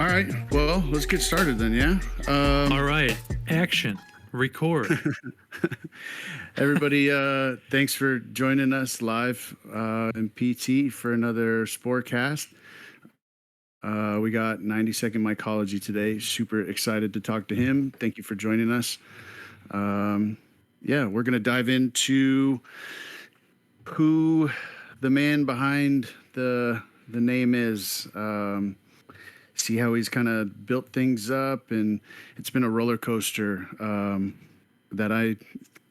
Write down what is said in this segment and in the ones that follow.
All right. Well, let's get started then, yeah? All right. Action. Record. Everybody, thanks for joining us live in PT for another SporeCast. We got 90 Second Mycology today. Super excited to talk to him. Thank you for joining us. Yeah, we're going to dive into who the man behind the name is. See how he's kind of built things up, and it's been a roller coaster that I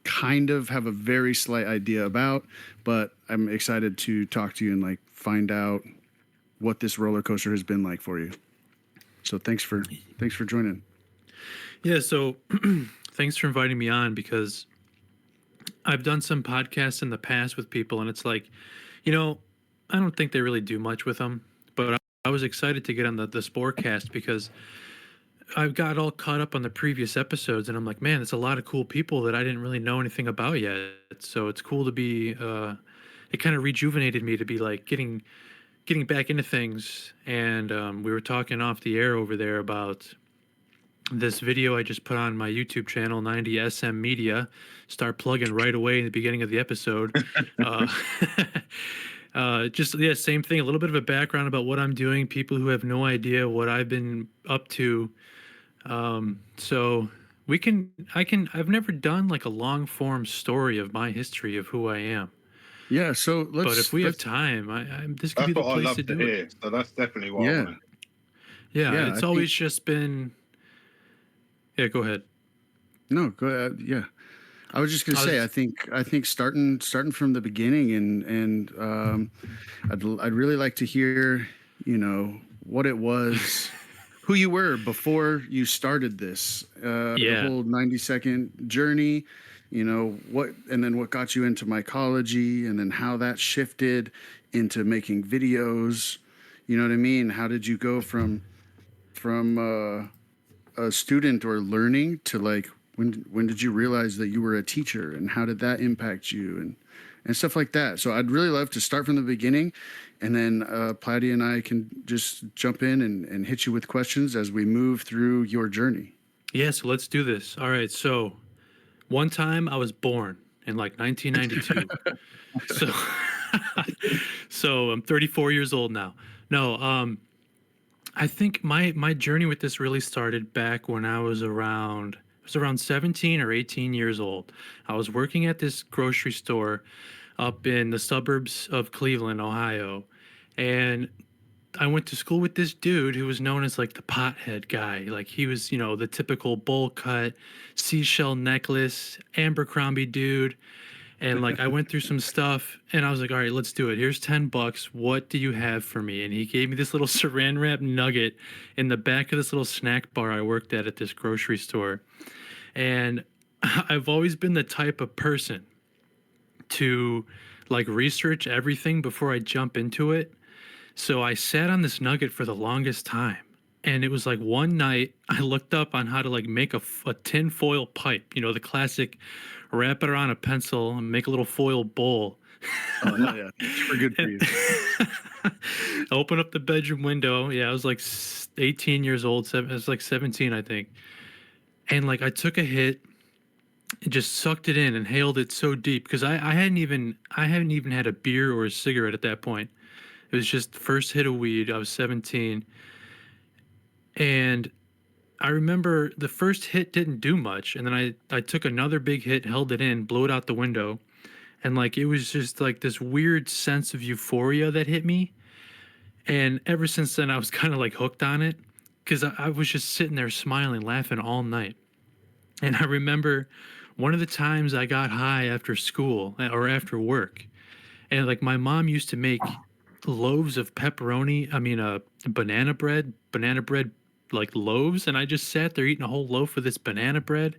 kind of have a very slight idea about, but I'm excited to talk to you and like find out what this roller coaster has been like for you. So thanks for joining. Yeah, so thanks for inviting me on, because I've done some podcasts in the past with people, and it's like, I don't think they really do much with them, but I was excited to get on the SporeCast because I've got all caught up on the previous episodes, and I'm like, man, it's a lot of cool people that I didn't really know anything about yet. So it's cool to be. It kind of rejuvenated me to be like getting back into things. And we were talking off the air over there about this video I just put on my YouTube channel, 90SM Media. Start plugging right away in the beginning of the episode. Same thing. A little bit of a background about what I'm doing. People who have no idea what I've been up to. So I've never done like a long form story of my history of who I am. Yeah. So but if we have time, this could be the place to do it. So that's definitely what I want. Yeah. It's always just been. Yeah. Go ahead. No, go ahead. Yeah. I was just gonna say, I think starting from the beginning, and I'd really like to hear, what it was, who you were before you started this, the whole 90-second journey, and then what got you into mycology, and then how that shifted into making videos. You know what I mean? How did you go from a student or learning to like, when did you realize that you were a teacher, and how did that impact you, and stuff like that? So I'd really love to start from the beginning, and then Platy and I can just jump in and hit you with questions as we move through your journey. Yeah, so let's do this. All right, so one time I was born in like 1992. So I'm 34 years old now. No, I think my journey with this really started back when I was around 17 or 18 years old. I was working at this grocery store up in the suburbs of Cleveland, Ohio. And I went to school with this dude who was known as like the pothead guy. Like he was, the typical bowl cut, seashell necklace, Abercrombie dude. And like I went through some stuff, and I was like, all right, let's do it. Here's $10. What do you have for me? And he gave me this little saran wrap nugget in the back of this little snack bar I worked at this grocery store. And I've always been the type of person to like research everything before I jump into it. So I sat on this nugget for the longest time. And it was like one night I looked up on how to like make a tin foil pipe, the classic wrap it around a pencil and make a little foil bowl. Oh, yeah. Super good for you. Open up the bedroom window. Yeah, I was like 18 years old. I was like 17, I think. And like I took a hit, just sucked it in, and inhaled it so deep, because I hadn't even had a beer or a cigarette at that point. It was just the first hit of weed. I was 17. And I remember the first hit didn't do much, and then I took another big hit, held it in, blew it out the window, and like it was just like this weird sense of euphoria that hit me. And ever since then, I was kind of like hooked on it, because I was just sitting there smiling, laughing all night. And I remember one of the times I got high after school or after work, and like my mom used to make loaves of banana bread like loaves, and I just sat there eating a whole loaf of this banana bread.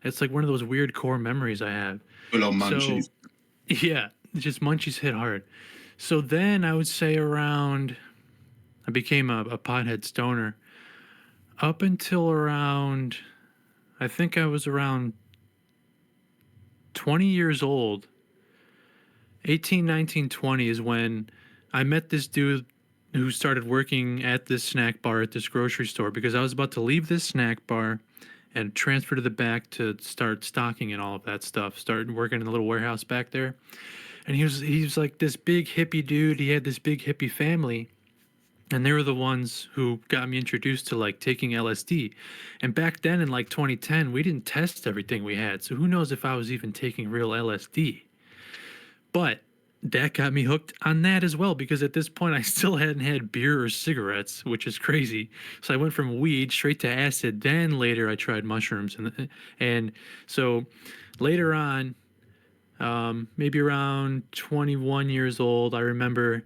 It's like one of those weird core memories I have. Full on munchies. So, yeah, just munchies hit hard. So then I would say I became a pothead stoner up until around, I think I was around 20 years old. 18, 19, 20 is when I met this dude who started working at this snack bar at this grocery store, because I was about to leave this snack bar and transfer to the back to start stocking and all of that stuff. Started working in a little warehouse back there. And he was like this big hippie dude. He had this big hippie family. And they were the ones who got me introduced to like taking LSD. And back then in like 2010, we didn't test everything we had. So who knows if I was even taking real LSD. But that got me hooked on that as well, because at this point I still hadn't had beer or cigarettes, which is crazy. So I went from weed straight to acid. Then later I tried mushrooms, and so later on, maybe around 21 years old, I remember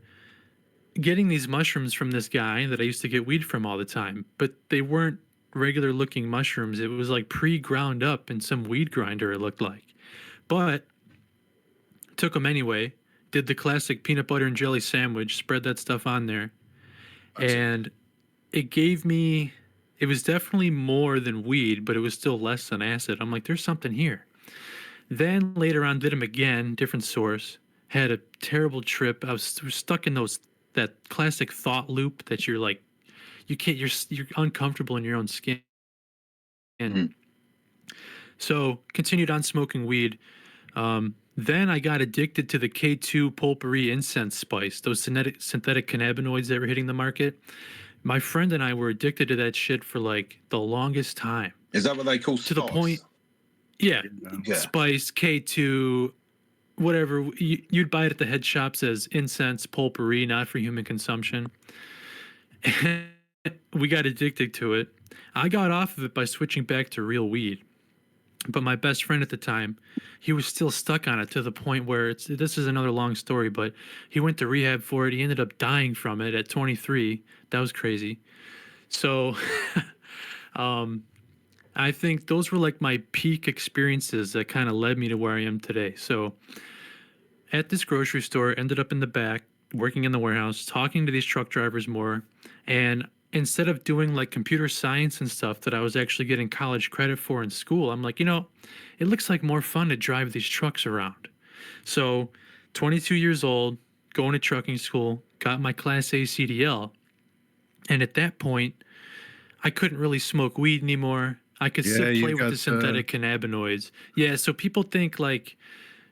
getting these mushrooms from this guy that I used to get weed from all the time, but they weren't regular looking mushrooms. It was like pre-ground up in some weed grinder, it looked like. But took them anyway, did the classic peanut butter and jelly sandwich, spread that stuff on there. And it gave me, it was definitely more than weed, but it was still less than acid. I'm like, there's something here. Then later on, did them again, different source, had a terrible trip. I was stuck in that classic thought loop that you're like, you can't, you're uncomfortable in your own skin. And so continued on smoking weed. Then I got addicted to the K2 potpourri incense spice, those synthetic cannabinoids that were hitting the market. My friend and I were addicted to that shit for like the longest time. Is that what they call to the point? Yeah, spice, K2, whatever. You'd buy it at the head shops as incense potpourri, not for human consumption. We got addicted to it. I got off of it by switching back to real weed. But my best friend at the time, he was still stuck on it to the point where this is another long story, but he went to rehab for it. He ended up dying from it at 23. That was crazy. So I think those were like my peak experiences that kind of led me to where I am today. So at this grocery store, ended up in the back, working in the warehouse, talking to these truck drivers more. And instead of doing like computer science and stuff that I was actually getting college credit for in school, I'm like, it looks like more fun to drive these trucks around. So 22 years old, going to trucking school, got my Class A CDL. And at that point, I couldn't really smoke weed anymore. I could still play with the synthetic cannabinoids. Yeah, so people think like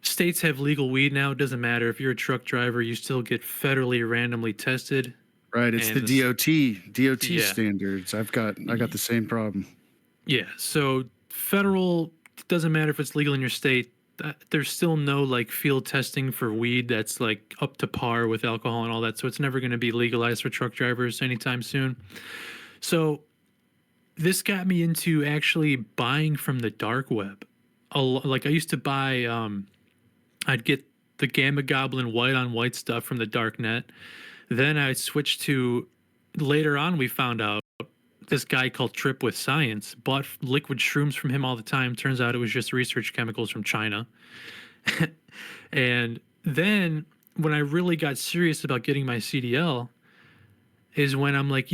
states have legal weed now. It doesn't matter. If you're a truck driver, you still get federally randomly tested. Right, it's the DOT standards. I got the same problem. Yeah, so federal, doesn't matter if it's legal in your state. There's still no like field testing for weed that's like up to par with alcohol and all that. So it's never going to be legalized for truck drivers anytime soon. So this got me into actually buying from the dark web. Like I used to buy, I'd get the Gamma Goblin white on white stuff from the dark net. Then I switched to, later on we found out, this guy called Trip with Science, bought liquid shrooms from him all the time. Turns out it was just research chemicals from China. And then when I really got serious about getting my CDL is when I'm like,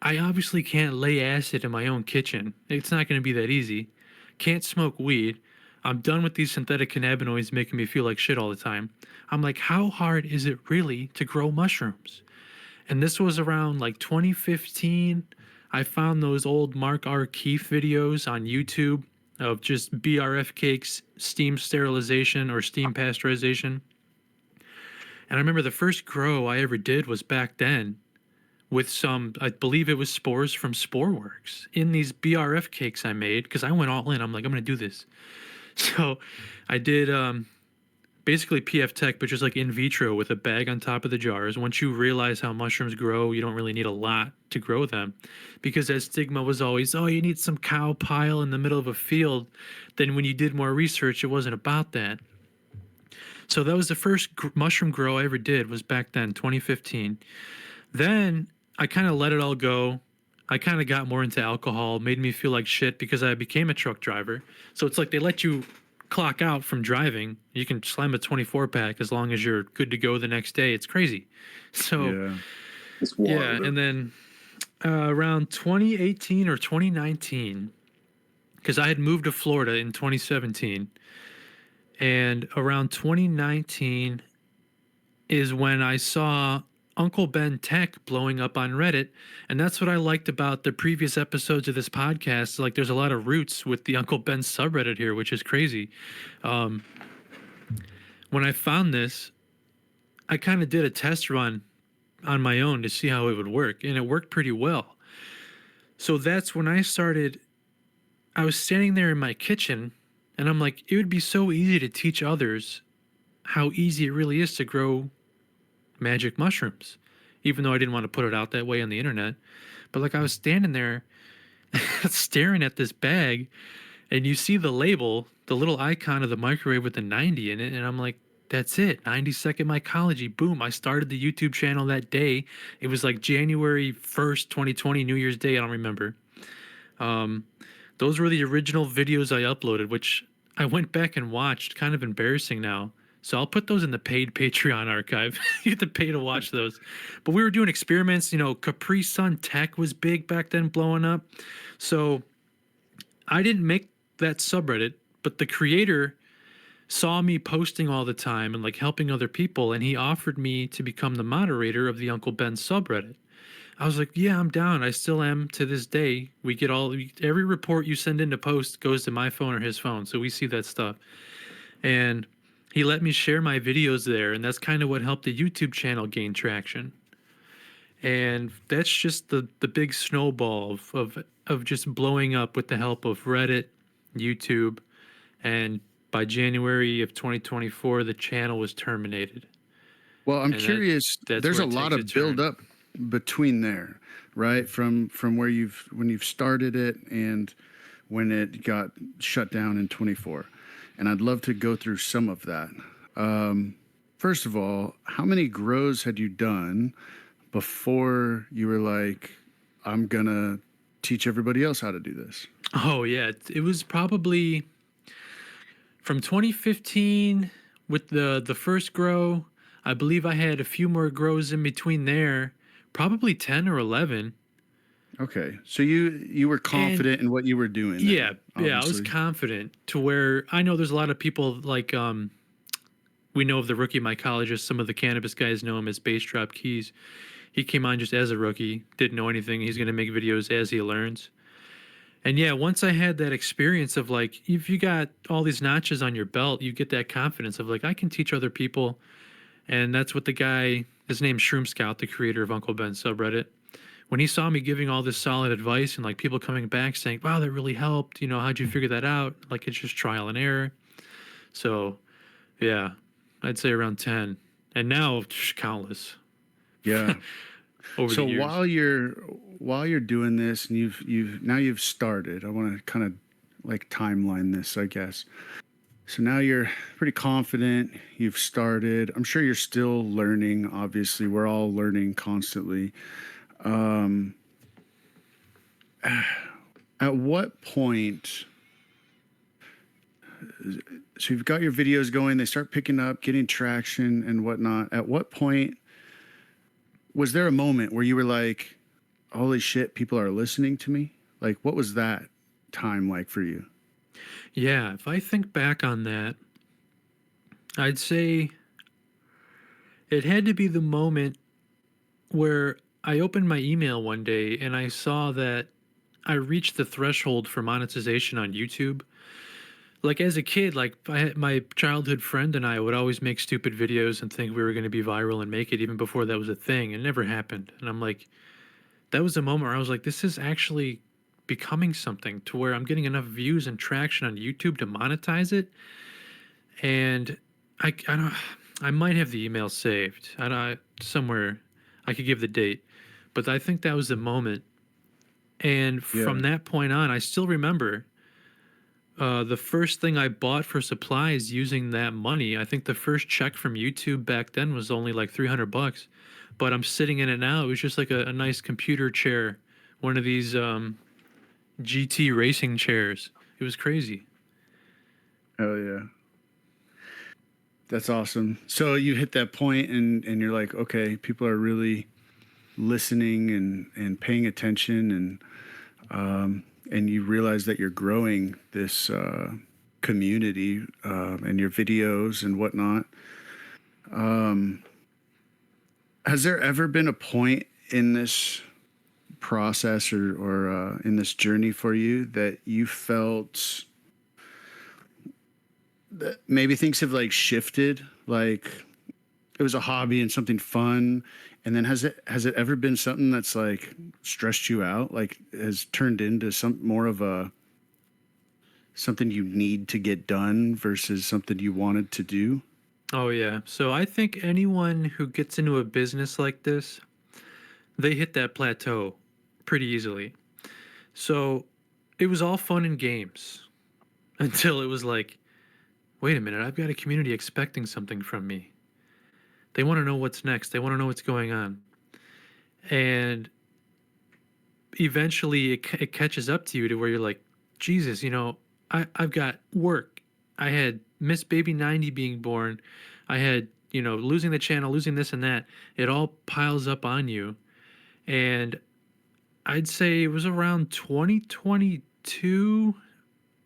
I obviously can't lay acid in my own kitchen. It's not going to be that easy. Can't smoke weed. I'm done with these synthetic cannabinoids making me feel like shit all the time. I'm like, how hard is it really to grow mushrooms? And this was around like 2015. I found those old Mark R. Keefe videos on YouTube of just BRF cakes, steam sterilization or steam pasteurization. And I remember the first grow I ever did was back then with some, I believe it was spores from SporeWorks in these BRF cakes I made, because I went all in. I'm like, I'm going to do this. So I did basically PF Tech, but just like in vitro with a bag on top of the jars. Once you realize how mushrooms grow, you don't really need a lot to grow them, because that stigma was always, oh, you need some cow pile in the middle of a field. Then when you did more research, it wasn't about that. So that was the first mushroom grow I ever did, was back then, 2015. Then I kind of let it all go. I kind of got more into alcohol, made me feel like shit because I became a truck driver. So it's like they let you clock out from driving. You can slam a 24 pack as long as you're good to go the next day. It's crazy. So yeah, and then around 2018 or 2019, because I had moved to Florida in 2017, and around 2019 is when I saw Uncle Ben Tech blowing up on Reddit. And that's what I liked about the previous episodes of this podcast. Like, there's a lot of roots with the Uncle Ben subreddit here, which is crazy. When I found this, I kind of did a test run on my own to see how it would work, and it worked pretty well. So that's when I started. I was standing there in my kitchen, and I'm like, it would be so easy to teach others how easy it really is to grow magic mushrooms, even though I didn't want to put it out that way on the internet. But like, I was standing there staring at this bag, and you see the label, the little icon of the microwave with the 90 in it, and I'm like, that's it. 90 Second Mycology. Boom. I started the YouTube channel that day. It was like January 1st, 2020, New Year's Day. I don't remember. Those were the original videos I uploaded, which I went back and watched. Kind of embarrassing now. So I'll put those in the paid Patreon archive. You have to pay to watch those. But we were doing experiments. You know, Capri Sun Tech was big back then, blowing up. So I didn't make that subreddit, but the creator saw me posting all the time and like helping other people, and he offered me to become the moderator of the Uncle Ben subreddit. I was like, yeah, I'm down. I still am to this day. We get every report you send in to post goes to my phone or his phone, so we see that stuff. And he let me share my videos there, and that's kind of what helped the YouTube channel gain traction. And that's just the big snowball of just blowing up with the help of Reddit, YouTube, and by January of 2024, the channel was terminated. Well, I'm curious. There's a lot of build up between there, right? From when you've started it and when it got shut down in 24, and I'd love to go through some of that. First of all, how many grows had you done before you were like, I'm gonna teach everybody else how to do this? Oh yeah, it was probably from 2015 with the first grow. I believe I had a few more grows in between there, probably 10 or 11. Okay, so you were confident in what you were doing. Yeah, then, I was confident to where I know there's a lot of people like we know of the rookie mycologist. Some of the cannabis guys know him as Bass Drop Keys. He came on just as a rookie, didn't know anything. He's going to make videos as he learns. And yeah, once I had that experience of like, if you got all these notches on your belt, you get that confidence of like, I can teach other people. And that's what the guy, his name's Shroom Scout, the creator of Uncle Ben subreddit. When he saw me giving all this solid advice and like people coming back saying, wow, that really helped. You know, how'd you figure that out? Like, it's just trial and error. So yeah, I'd say around 10. And now countless. Yeah. Over so the years. while you're doing this and you've started, I want to kind of like timeline this, I guess. So now you're pretty confident, you've started. I'm sure you're still learning. Obviously, we're all learning constantly. At what point, so you've got your videos going, they start picking up, getting traction and whatnot. At what point was there a moment where you were like, holy shit, people are listening to me? Like, what was that time like for you? Yeah, if I think back on that, I'd say it had to be the moment where I opened my email one day and I saw that I reached the threshold for monetization on YouTube. Like as a kid, like my childhood friend and I would always make stupid videos and think we were going to be viral and make it even before that was a thing. It never happened. And I'm like, that was a moment where I was like, this is actually becoming something to where I'm getting enough views and traction on YouTube to monetize it. And I might have the email saved. Somewhere I could give the date, but I think that was the moment. And from that point on, I still remember the first thing I bought for supplies using that money. I think the first check from YouTube back then was only like $300, but I'm sitting in it now. It was just like a nice computer chair, one of these GT racing chairs. It was crazy. Oh yeah. That's awesome. So you hit that point and you're like, okay, people are really listening and paying attention and you realize that you're growing this community and your videos and whatnot. Has there ever been a point in this process or in this journey for you that you felt that maybe things have like shifted, like it was a hobby and something fun, and then has it ever been something that's like stressed you out, like has turned into some more of a something you need to get done versus something you wanted to do? Oh yeah. So I think anyone who gets into a business like this, they hit that plateau pretty easily. So it was all fun and games until it was like, wait a minute, I've got a community expecting something from me. They want to know what's next. They want to know what's going on. And eventually it catches up to you to where you're like, Jesus, I've got work. I had Miss Baby 90 being born. I had, losing the channel, losing this and that. It all piles up on you. And I'd say it was around 2022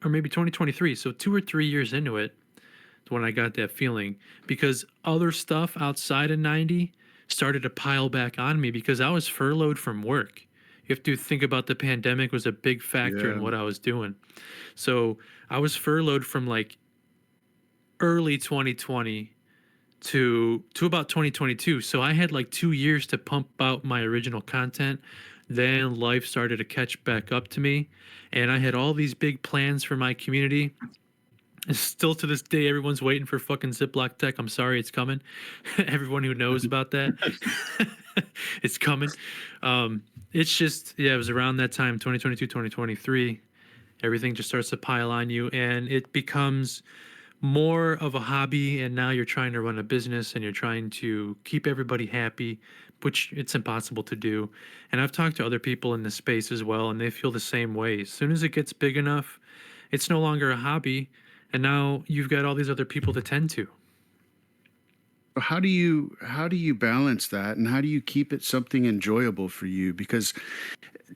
or maybe 2023. So 2 or 3 years into it when I got that feeling, because other stuff outside of 90 started to pile back on me because I was furloughed from work. You have to think about the pandemic was a big factor in Yeah. what I was doing. So I was furloughed from like early 2020 to about 2022. So I had like 2 years to pump out my original content. Then life started to catch back up to me, and I had all these big plans for my community. And still to this day, everyone's waiting for fucking Ziploc Tech. I'm sorry, it's coming. Everyone who knows about that, it's coming. It's just, yeah, it was around that time, 2022, 2023. Everything just starts to pile on you, and it becomes more of a hobby. And now you're trying to run a business and you're trying to keep everybody happy, which it's impossible to do. And I've talked to other people in this space as well, and they feel the same way. As soon as it gets big enough, it's no longer a hobby, and now you've got all these other people to tend to. How do you balance that, and how do you keep it something enjoyable for you? Because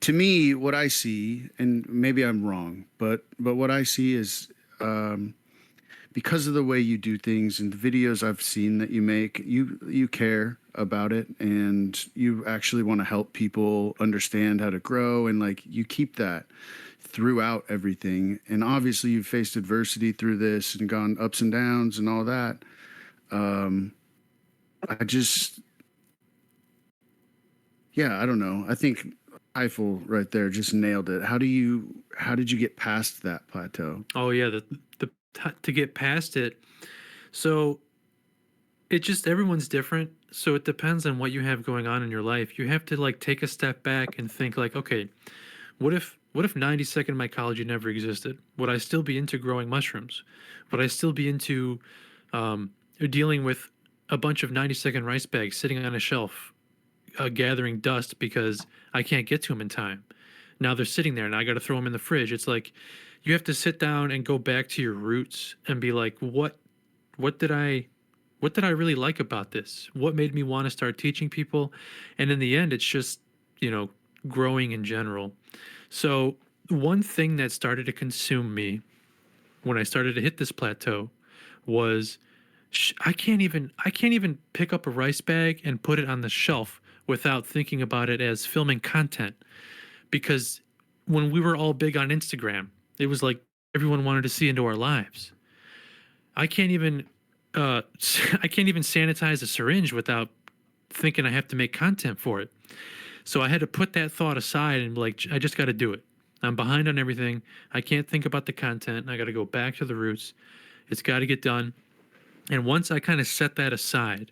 to me, what I see, and maybe I'm wrong, but what I see is, because of the way you do things and the videos I've seen that you make, you care about it, and you actually want to help people understand how to grow, and like you keep that throughout everything. And obviously you've faced adversity through this and gone ups and downs and all that. I just, yeah, I don't know. I think Eiffel right there just nailed it. How did you get past that plateau? Oh yeah, the to get past it. So it just, everyone's different. So it depends on what you have going on in your life. You have to like take a step back and think like, okay, what if 90-second mycology never existed? Would I still be into growing mushrooms? Would I still be into dealing with a bunch of 90-second rice bags sitting on a shelf, gathering dust because I can't get to them in time? Now they're sitting there and I got to throw them in the fridge. It's like you have to sit down and go back to your roots and be like, what did I really like about this? What made me want to start teaching people? And in the end, it's just, growing in general. So one thing that started to consume me when I started to hit this plateau was I can't even pick up a rice bag and put it on the shelf without thinking about it as filming content. Because when we were all big on Instagram, it was like everyone wanted to see into our lives. I can't even I can't even sanitize a syringe without thinking I have to make content for it. So I had to put that thought aside and be like, I just got to do it. I'm behind on everything. I can't think about the content. I got to go back to the roots. It's got to get done. And once I kind of set that aside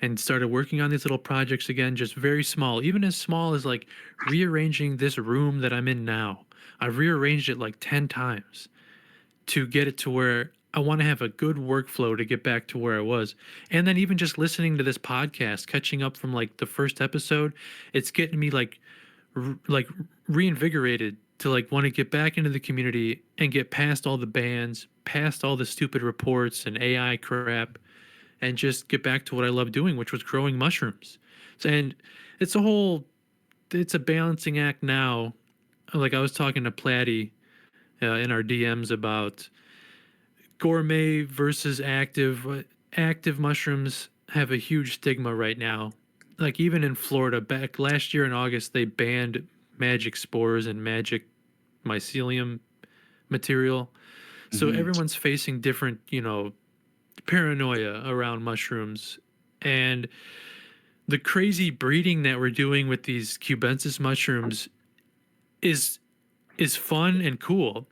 and started working on these little projects again, just very small, even as small as like rearranging this room that I'm in now. I've rearranged it like 10 times to get it to where I want to have a good workflow to get back to where I was. And then even just listening to this podcast, catching up from like the first episode, it's getting me like reinvigorated to like want to get back into the community and get past all the bans, past all the stupid reports and AI crap, and just get back to what I love doing, which was growing mushrooms. And it's it's a balancing act now. Like I was talking to Platy in our DMs about gourmet versus active. Active mushrooms have a huge stigma right now, like even in Florida back last year in August, they banned magic spores and magic mycelium material. So Hmm. everyone's facing different, paranoia around mushrooms. And the crazy breeding that we're doing with these cubensis mushrooms is is fun and cool.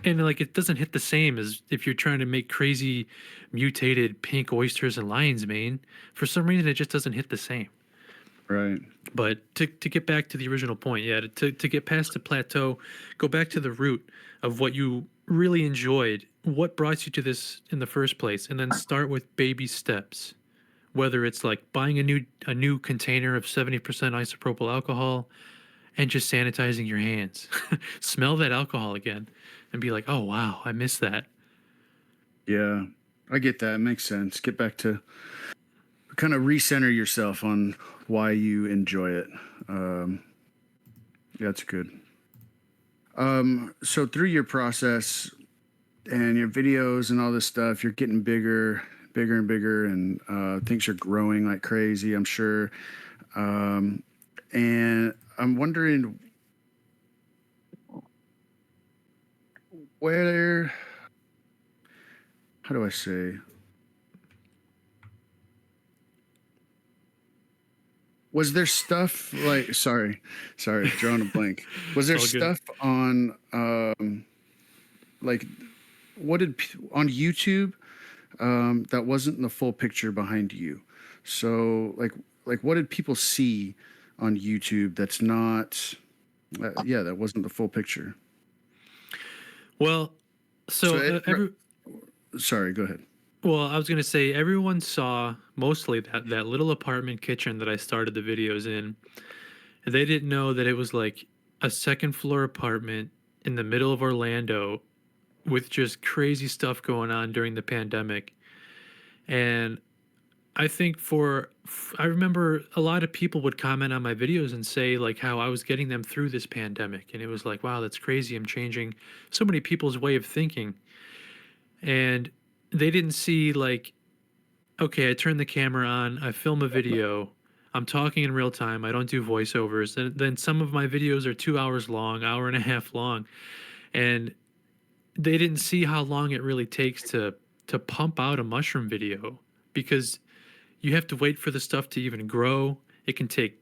And like it doesn't hit the same as if you're trying to make crazy mutated pink oysters and lion's mane. For some reason it just doesn't hit the same. Right. But to get back to the original point, yeah, to get past the plateau, go back to the root of what you really enjoyed, what brought you to this in the first place, and then start with baby steps. Whether it's like buying a new container of 70% isopropyl alcohol and just sanitizing your hands. Smell that alcohol again and be like, "Oh wow, I miss that." Yeah, I get that. It makes sense. Get back to kind of recenter yourself on why you enjoy it. Um, that's good. So through your process and your videos and all this stuff, you're getting bigger and bigger, and things are growing like crazy, I'm sure. And I'm wondering where, how do I say? Was there stuff like, sorry, drawing a blank. Was there It's all good. stuff on, like, on YouTube that wasn't the full picture behind you? So like what did people see on YouTube that's not, yeah, that wasn't the full picture? Well, So so sorry, go ahead. well, I was gonna say everyone saw mostly that little apartment kitchen that I started the videos in. They didn't know that it was like a second floor apartment in the middle of Orlando with just crazy stuff going on during the pandemic. And I think I remember a lot of people would comment on my videos and say like how I was getting them through this pandemic. And it was like, wow, that's crazy. I'm changing so many people's way of thinking. And they didn't see like, okay, I turn the camera on, I film a video, I'm talking in real time, I don't do voiceovers. And then some of my videos are 2 hours long, hour and a half long. And they didn't see how long it really takes to pump out a mushroom video because you have to wait for the stuff to even grow. It can take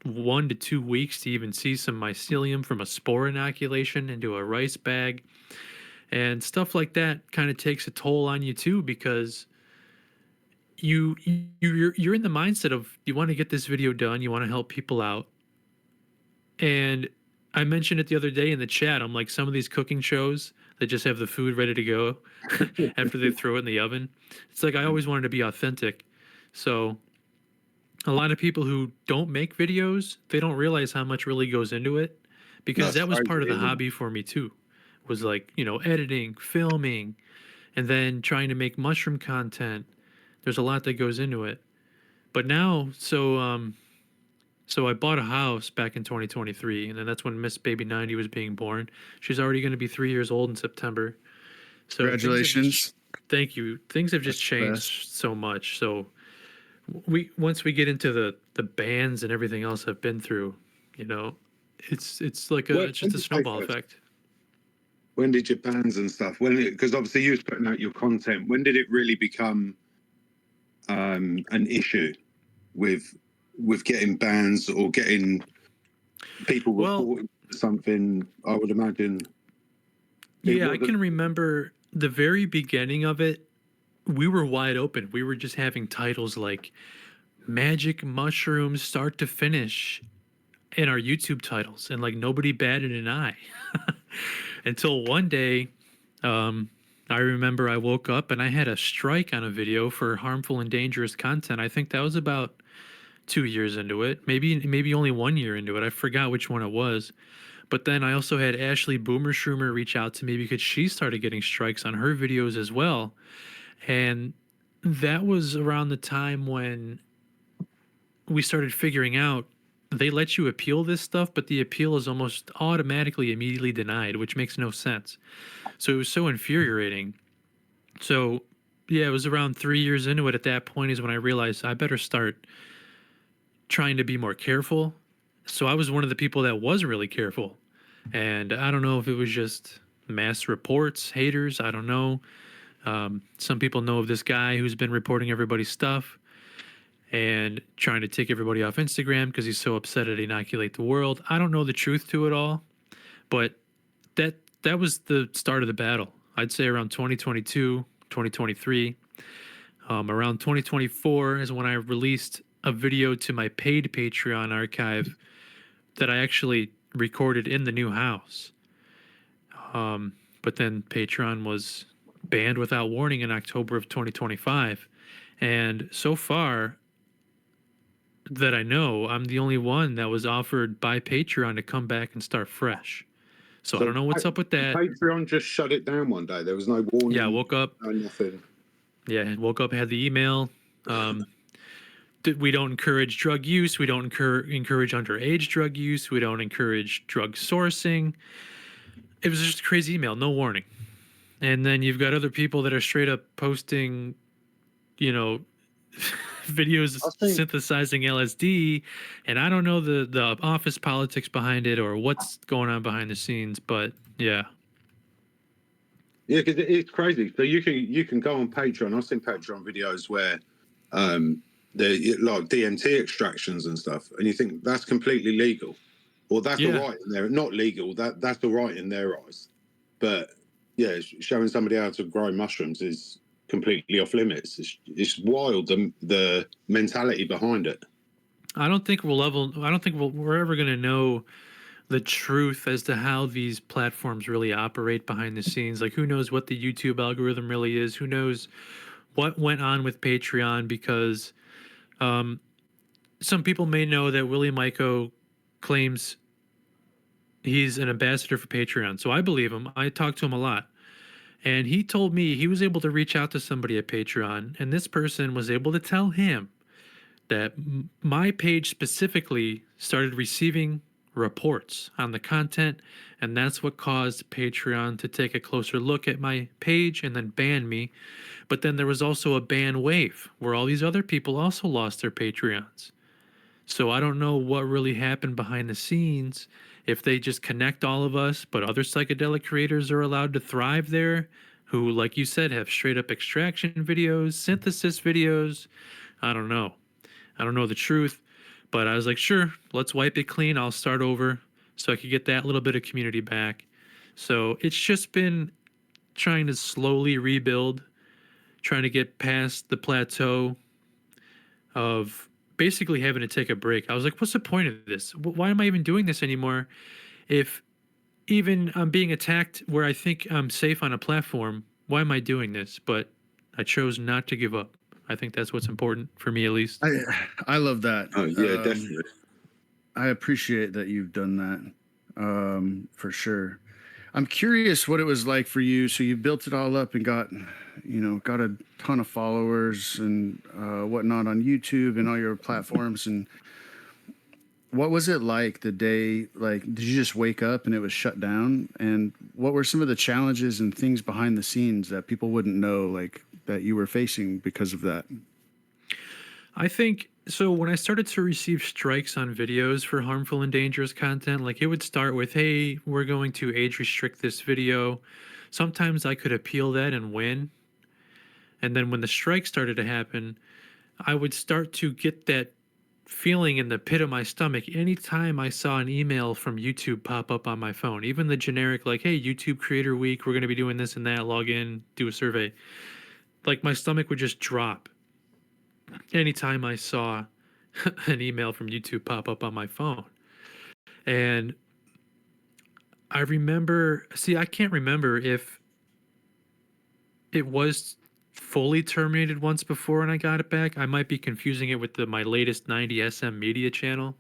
1 to 2 weeks to even see some mycelium from a spore inoculation into a rice bag. And stuff like that kind of takes a toll on you too because you're in the mindset of you want to get this video done, you want to help people out. And I mentioned it the other day in the chat. I'm like, some of these cooking shows that just have the food ready to go after they throw it in the oven. It's like I always wanted to be authentic. So a lot of people who don't make videos, they don't realize how much really goes into it because That's that was part of the crazy. hobby for me too. Was like, editing, filming, and then trying to make mushroom content. There's a lot that goes into it. But now, so I bought a house back in 2023, and then that's when Miss Baby 90 was being born. She's already going to be 3 years old in September. So Congratulations. thank you. Things have just That's the best. changed so much. So once we get into the bands and everything else I've been through, it's like it's just a snowball effect. When did your bands and stuff? Because obviously you was putting out your content. When did it really become an issue with getting bands or getting people reporting something? I would imagine. Yeah, I can remember the very beginning of it. We were wide open. We were just having titles like Magic Mushrooms Start to Finish in our YouTube titles, and like nobody batted an eye. Until one day, I remember I woke up and I had a strike on a video for harmful and dangerous content. I think that was about 2 years into it, maybe only 1 year into it. I forgot which one it was. But then I also had Ashley Boomer Shroomer reach out to me because she started getting strikes on her videos as well. And that was around the time when we started figuring out they let you appeal this stuff, but the appeal is almost automatically immediately denied, which makes no sense. So it was so infuriating. So yeah, it was around 3 years into it at that point is when I realized I better start trying to be more careful. So I was one of the people that was really careful. And I don't know if it was just mass reports, haters, I don't know. Some people know of this guy who's been reporting everybody's stuff and trying to take everybody off Instagram because he's so upset at Inoculate the World. I don't know the truth to it all, but that was the start of the battle. I'd say around 2022, 2023. Around 2024 is when I released a video to my paid Patreon archive that I actually recorded in the new house. But then Patreon was banned without warning in October of 2025. And so far that I know, I'm the only one that was offered by Patreon to come back and start fresh. So I don't know what's up with that. Patreon just shut it down one day. There was no warning. Yeah, I woke up. No nothing. Yeah, woke up, had the email. We don't encourage drug use. We don't encourage underage drug use. We don't encourage drug sourcing. It was just a crazy email, no warning. And then you've got other people that are straight up posting, you know, videos synthesizing LSD, and I don't know the office politics behind it or what's going on behind the scenes, but yeah. Yeah, because it's crazy. So you can go on Patreon. I've seen Patreon videos where they're like DMT extractions and stuff, and you think that's completely legal, or that's all right in there. Not legal. That's all right in their eyes, but yeah, showing somebody how to grow mushrooms is completely off limits. It's wild, the mentality behind it. I don't think we're ever going to know the truth as to how these platforms really operate behind the scenes. Like, who knows what the YouTube algorithm really is? Who knows what went on with Patreon? Because some people may know that Willie Myco claims he's an ambassador for Patreon. So I believe him. I talk to him a lot. And he told me he was able to reach out to somebody at Patreon, and this person was able to tell him that my page specifically started receiving reports on the content, and that's what caused Patreon to take a closer look at my page and then ban me. But then there was also a ban wave where all these other people also lost their Patreons. So I don't know what really happened behind the scenes, if they just connect all of us, but other psychedelic creators are allowed to thrive there, who, like you said, have straight up extraction videos, synthesis videos. I don't know. I don't know the truth, but I was like, sure, let's wipe it clean. I'll start over so I could get that little bit of community back. So it's just been trying to slowly rebuild, trying to get past the plateau of basically having to take a break. I was like, what's the point of this? Why am I even doing this anymore? If even I'm being attacked where I think I'm safe on a platform, why am I doing this? But I chose not to give up. I think that's what's important for me, at least. I love that. Oh yeah, definitely. I appreciate that you've done that, for sure. I'm curious what it was like for you. So you built it all up and got a ton of followers and whatnot on YouTube and all your platforms. And what was it like the day? Like, did you just wake up and it was shut down? And what were some of the challenges and things behind the scenes that people wouldn't know, like, that you were facing because of that? I think so. When I started to receive strikes on videos for harmful and dangerous content, like, it would start with, hey, we're going to age restrict this video. Sometimes I could appeal that and win. And then when the strike started to happen, I would start to get that feeling in the pit of my stomach anytime I saw an email from YouTube pop up on my phone. Even the generic, like, hey, YouTube Creator Week, we're going to be doing this and that, log in, do a survey. Like, my stomach would just drop anytime I saw an email from YouTube pop up on my phone. And I can't remember if it was fully terminated once before and I got it back. I might be confusing it with my latest 90 SM media channel.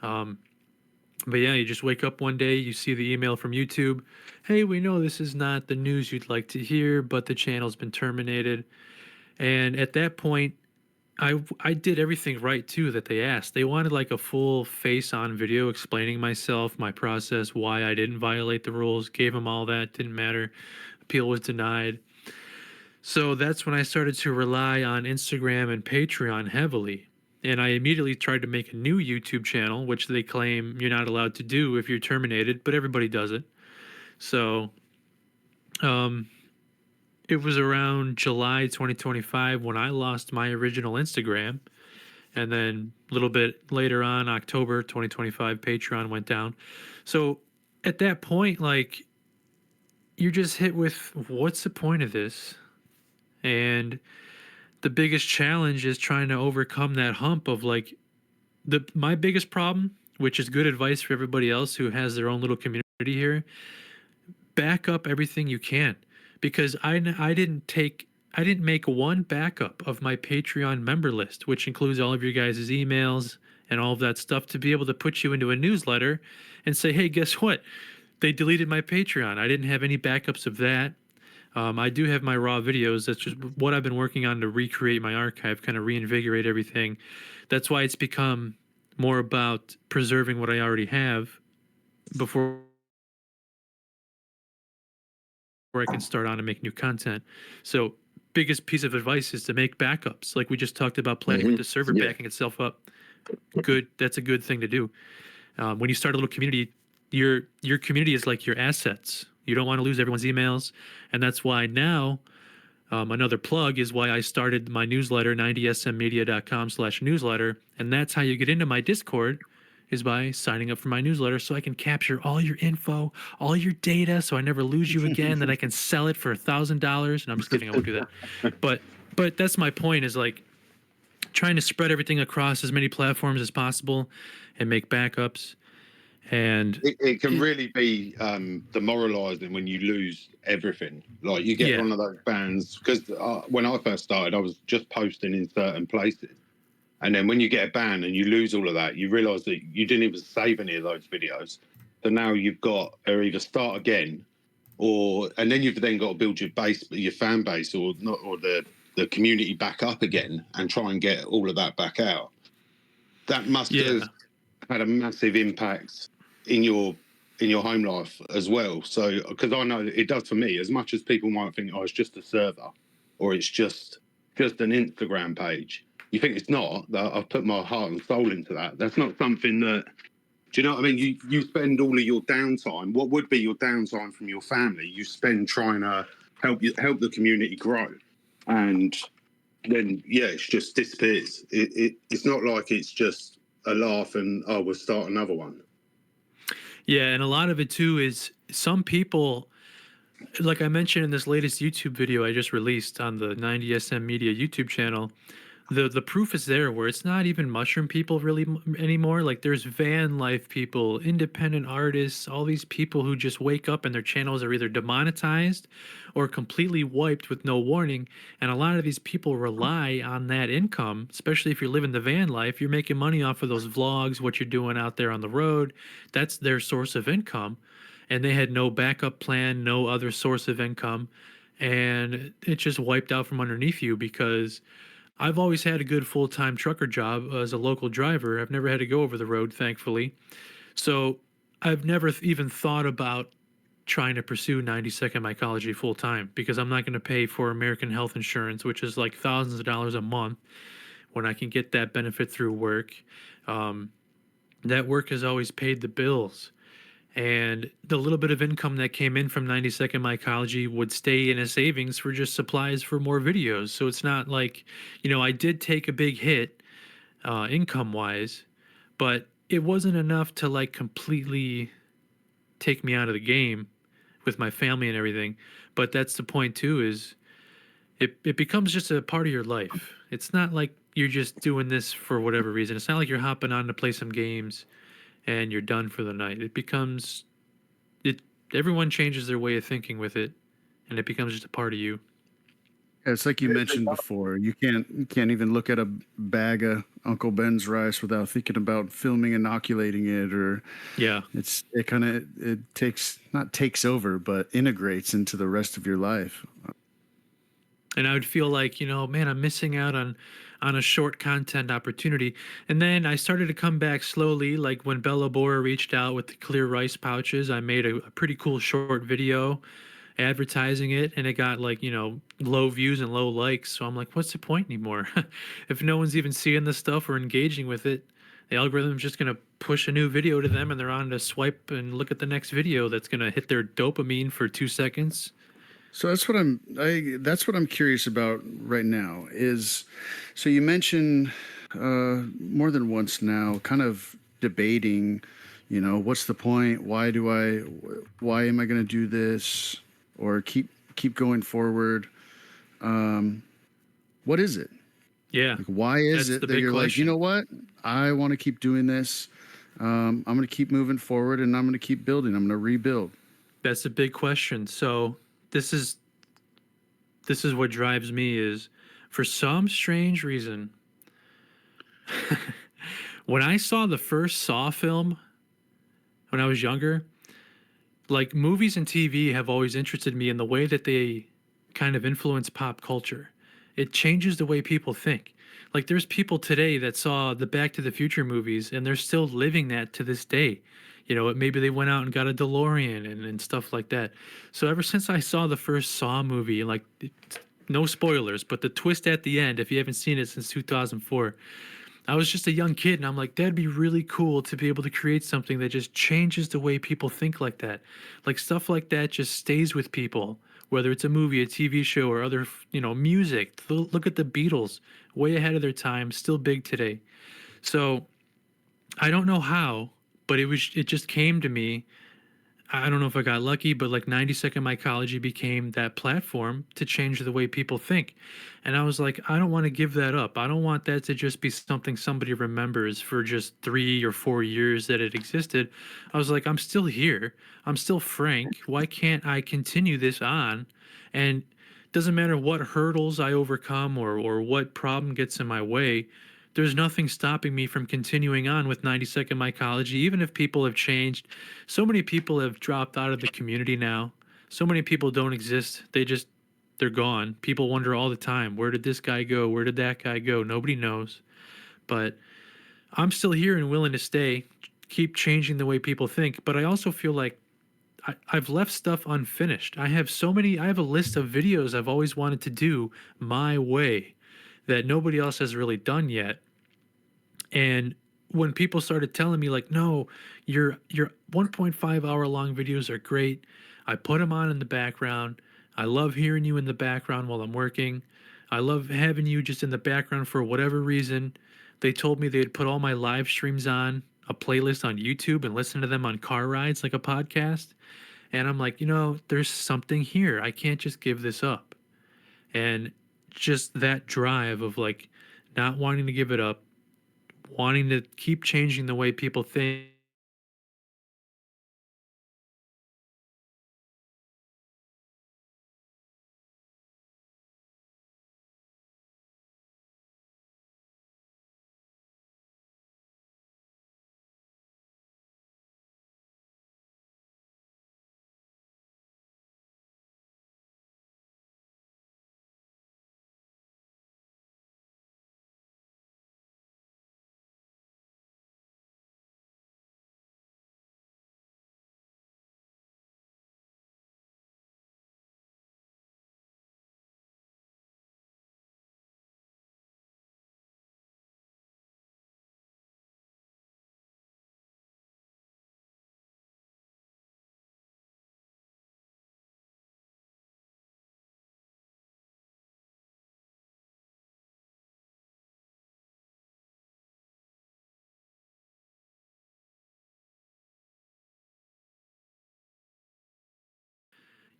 But yeah, you just wake up one day, you see the email from YouTube. Hey, we know this is not the news you'd like to hear, but the channel's been terminated. And at that point, I did everything right too that they asked. They wanted like a full face-on video explaining myself, my process, why I didn't violate the rules. Gave them all that, didn't matter. Appeal was denied. So that's when I started to rely on Instagram and Patreon heavily. and I immediately tried to make a new YouTube channel, which they claim you're not allowed to do if you're terminated, but everybody does it. So um, it was around July 2025 when I lost my original Instagram. And then a little bit later on, October 2025, Patreon went down. So at that point, like, you're just hit with what's the point of this? And the biggest challenge is trying to overcome that hump of like my biggest problem, which is good advice for everybody else who has their own little community here. Back up everything you can, because I didn't make one backup of my Patreon member list, which includes all of your guys' emails and all of that stuff, to be able to put you into a newsletter and say, hey, guess what? They deleted my Patreon. I didn't have any backups of that. I do have my raw videos. That's just what I've been working on to recreate my archive, kind of reinvigorate everything. That's why it's become more about preserving what I already have before I can start on and make new content. So biggest piece of advice is to make backups. Like we just talked about, planning with the server backing itself up. Good. That's a good thing to do. When you start a little community, your community is like your assets. You don't want to lose everyone's emails. And that's why now, another plug is why I started my newsletter, 90smmedia.com/newsletter. And that's how you get into my Discord, is by signing up for my newsletter, so I can capture all your info, all your data, so I never lose you again. Then I can sell it for $1,000. And I'm just kidding, I won't do that. But that's my point, is like trying to spread everything across as many platforms as possible and make backups. And it can really be demoralizing when you lose everything. Like you get one of those bans, because when I first started, I was just posting in certain places. And then when you get a ban and you lose all of that, you realize that you didn't even save any of those videos. So now you've got to either start again, and then you've then got to build your base, your fan base, or the community back up again and try and get all of that back out. That must have had a massive impact in your home life as well. So, because I know it does for me, as much as people might think, oh, it's just a server or it's just an Instagram page. You think it's not, that I've put my heart and soul into that. That's not something that, do you know what I mean? You spend all of your downtime, what would be your downtime from your family, you spend trying to help the community grow. And then, it just disappears. It's not like it's just a laugh and, oh, we'll start another one. Yeah, and a lot of it too is some people, like I mentioned in this latest YouTube video I just released on the 90SM Media YouTube channel, the proof is there, where it's not even mushroom people really anymore. Like there's van life people, independent artists, all these people who just wake up and their channels are either demonetized or completely wiped with no warning. And a lot of these people rely on that income, especially if you're living the van life. You're making money off of those vlogs, what you're doing out there on the road. That's their source of income. And they had no backup plan, no other source of income. And it just wiped out from underneath you, because I've always had a good full-time trucker job as a local driver. I've never had to go over the road, thankfully. So I've never even thought about trying to pursue 90-second mycology full-time, because I'm not going to pay for American health insurance, which is like thousands of dollars a month, when I can get that benefit through work. That work has always paid the bills. And the little bit of income that came in from 90-second mycology would stay in a savings for just supplies for more videos. So it's not like, I did take a big hit income-wise, but it wasn't enough to like completely take me out of the game with my family and everything. But that's the point too, is it becomes just a part of your life. It's not like you're just doing this for whatever reason. It's not like you're hopping on to play some games and you're done for the night. Everyone changes their way of thinking with it, and it becomes just a part of you. Yeah, it's like you mentioned before. You can't even look at a bag of Uncle Ben's rice without thinking about filming inoculating it, or it takes over, but integrates into the rest of your life. And I would feel like, man, I'm missing out on a short content opportunity. And then I started to come back slowly. Like when Bella Bora reached out with the clear rice pouches, I made a pretty cool short video. advertising it, and it got like, you know, low views and low likes. So I'm like, what's the point anymore? If no one's even seeing this stuff or engaging with it, the algorithm's just going to push a new video to them, and they're on to swipe and look at the next video that's going to hit their dopamine for 2 seconds. So that's what I'm curious about right now is, so you mentioned more than once now, kind of debating, you know, what's the point? Why am I going to do this or keep going forward? What is it? Yeah. Like, why is That's it the that big you're like, you question. know what? I want to keep doing this. I'm going to keep moving forward, and I'm going to keep building. I'm going to rebuild. That's a big question. So this is what drives me is, for some strange reason, when I saw the first Saw film when I was younger, like, movies and TV have always interested me in the way that they kind of influence pop culture. It changes the way people think. Like, there's people today that saw the Back to the Future movies and they're still living that to this day. You know, maybe they went out and got a DeLorean and stuff like that. So ever since I saw the first Saw movie, like, no spoilers, but the twist at the end, if you haven't seen it since 2004, I was just a young kid, and I'm like, that'd be really cool to be able to create something that just changes the way people think like that. Like, stuff like that just stays with people, whether it's a movie, a TV show, or other, you know, music. Look at the Beatles, way ahead of their time, still big today. So I don't know how, but it just came to me. I don't know if I got lucky, but like 90-second mycology became that platform to change the way people think. And I was like, I don't want to give that up. I don't want that to just be something somebody remembers for just 3 or 4 years that it existed. I was like, I'm still here. I'm still Frank. Why can't I continue this on? And it doesn't matter what hurdles I overcome or what problem gets in my way, there's nothing stopping me from continuing on with 90-second mycology, even if people have changed. So many people have dropped out of the community now. So many people don't exist. They're gone. People wonder all the time, where did this guy go? Where did that guy go? Nobody knows. But I'm still here and willing to stay, keep changing the way people think. But I also feel like I've left stuff unfinished. I have a list of videos I've always wanted to do my way that nobody else has really done yet. And when people started telling me like, no, your 1.5 hour long videos are great. I put them on in the background. I love hearing you in the background while I'm working. I love having you just in the background for whatever reason. They told me they'd put all my live streams on a playlist on YouTube and listen to them on car rides like a podcast. And I'm like, you know, there's something here. I can't just give this up. And just that drive of like not wanting to give it up, wanting to keep changing the way people think.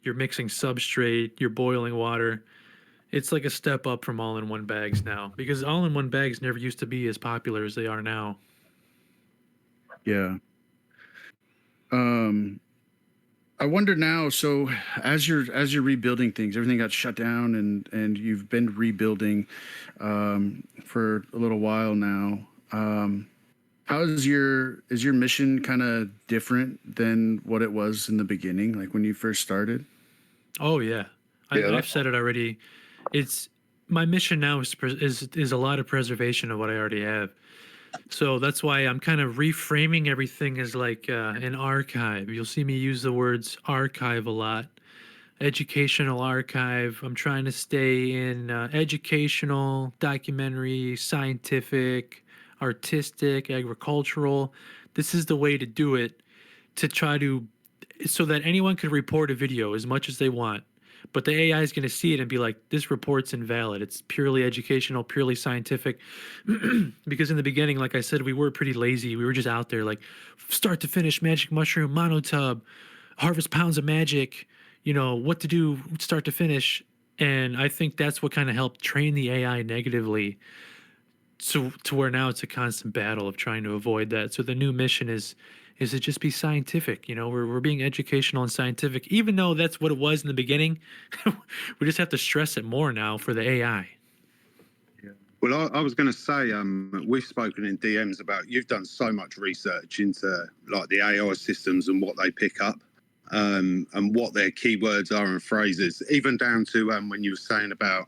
You're mixing substrate, you're boiling water. It's like a step up from all in one bags now, because all in one bags never used to be as popular as they are now. Yeah. Um, I wonder now. So as you're rebuilding things, everything got shut down, and you've been rebuilding for a little while now. How is your mission kind of different than what it was in the beginning, like when you first started? Oh yeah, Yeah, I've said it already. It's my mission now is a lot of preservation of what I already have. So that's why I'm kind of reframing everything as like an archive. You'll see me use the words archive a lot. educational archive. I'm trying to stay in educational, documentary, scientific, artistic, agricultural. This is the way to do it, to try to, so that anyone could report a video as much as they want. But the AI is going to see it and be like, this report's invalid. It's purely educational, purely scientific. Because in the beginning, like I said, we were pretty lazy. We were just out there, like, start to finish, magic mushroom, monotub, harvest pounds of magic, what to do start to finish. And I think that's what kind of helped train the AI negatively, to where now it's a constant battle of trying to avoid that. So the new mission is to just be scientific. We're being educational and scientific, even though that's what it was in the beginning. We just have to stress it more now for the AI. Well, I was going to say, we've spoken in DMs about, you've done so much research into like the AI systems and what they pick up, and what their keywords are and phrases, even down to when you were saying about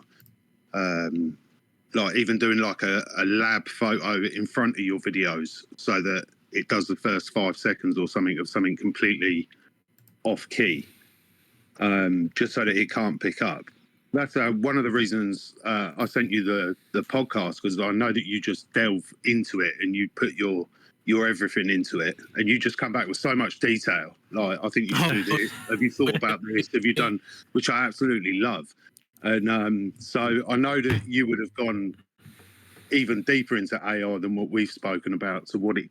like even doing like a lab photo in front of your videos so that it does the first 5 seconds or something of something completely off key, just so that it can't pick up. That's one of the reasons I sent you the podcast, because I know that you just delve into it and you put your everything into it, and you just come back with so much detail. Like, I think you should do this. Have you thought about this? Have you done? Which I absolutely love. And so I know that you would have gone even deeper into AI than what we've spoken about, to what it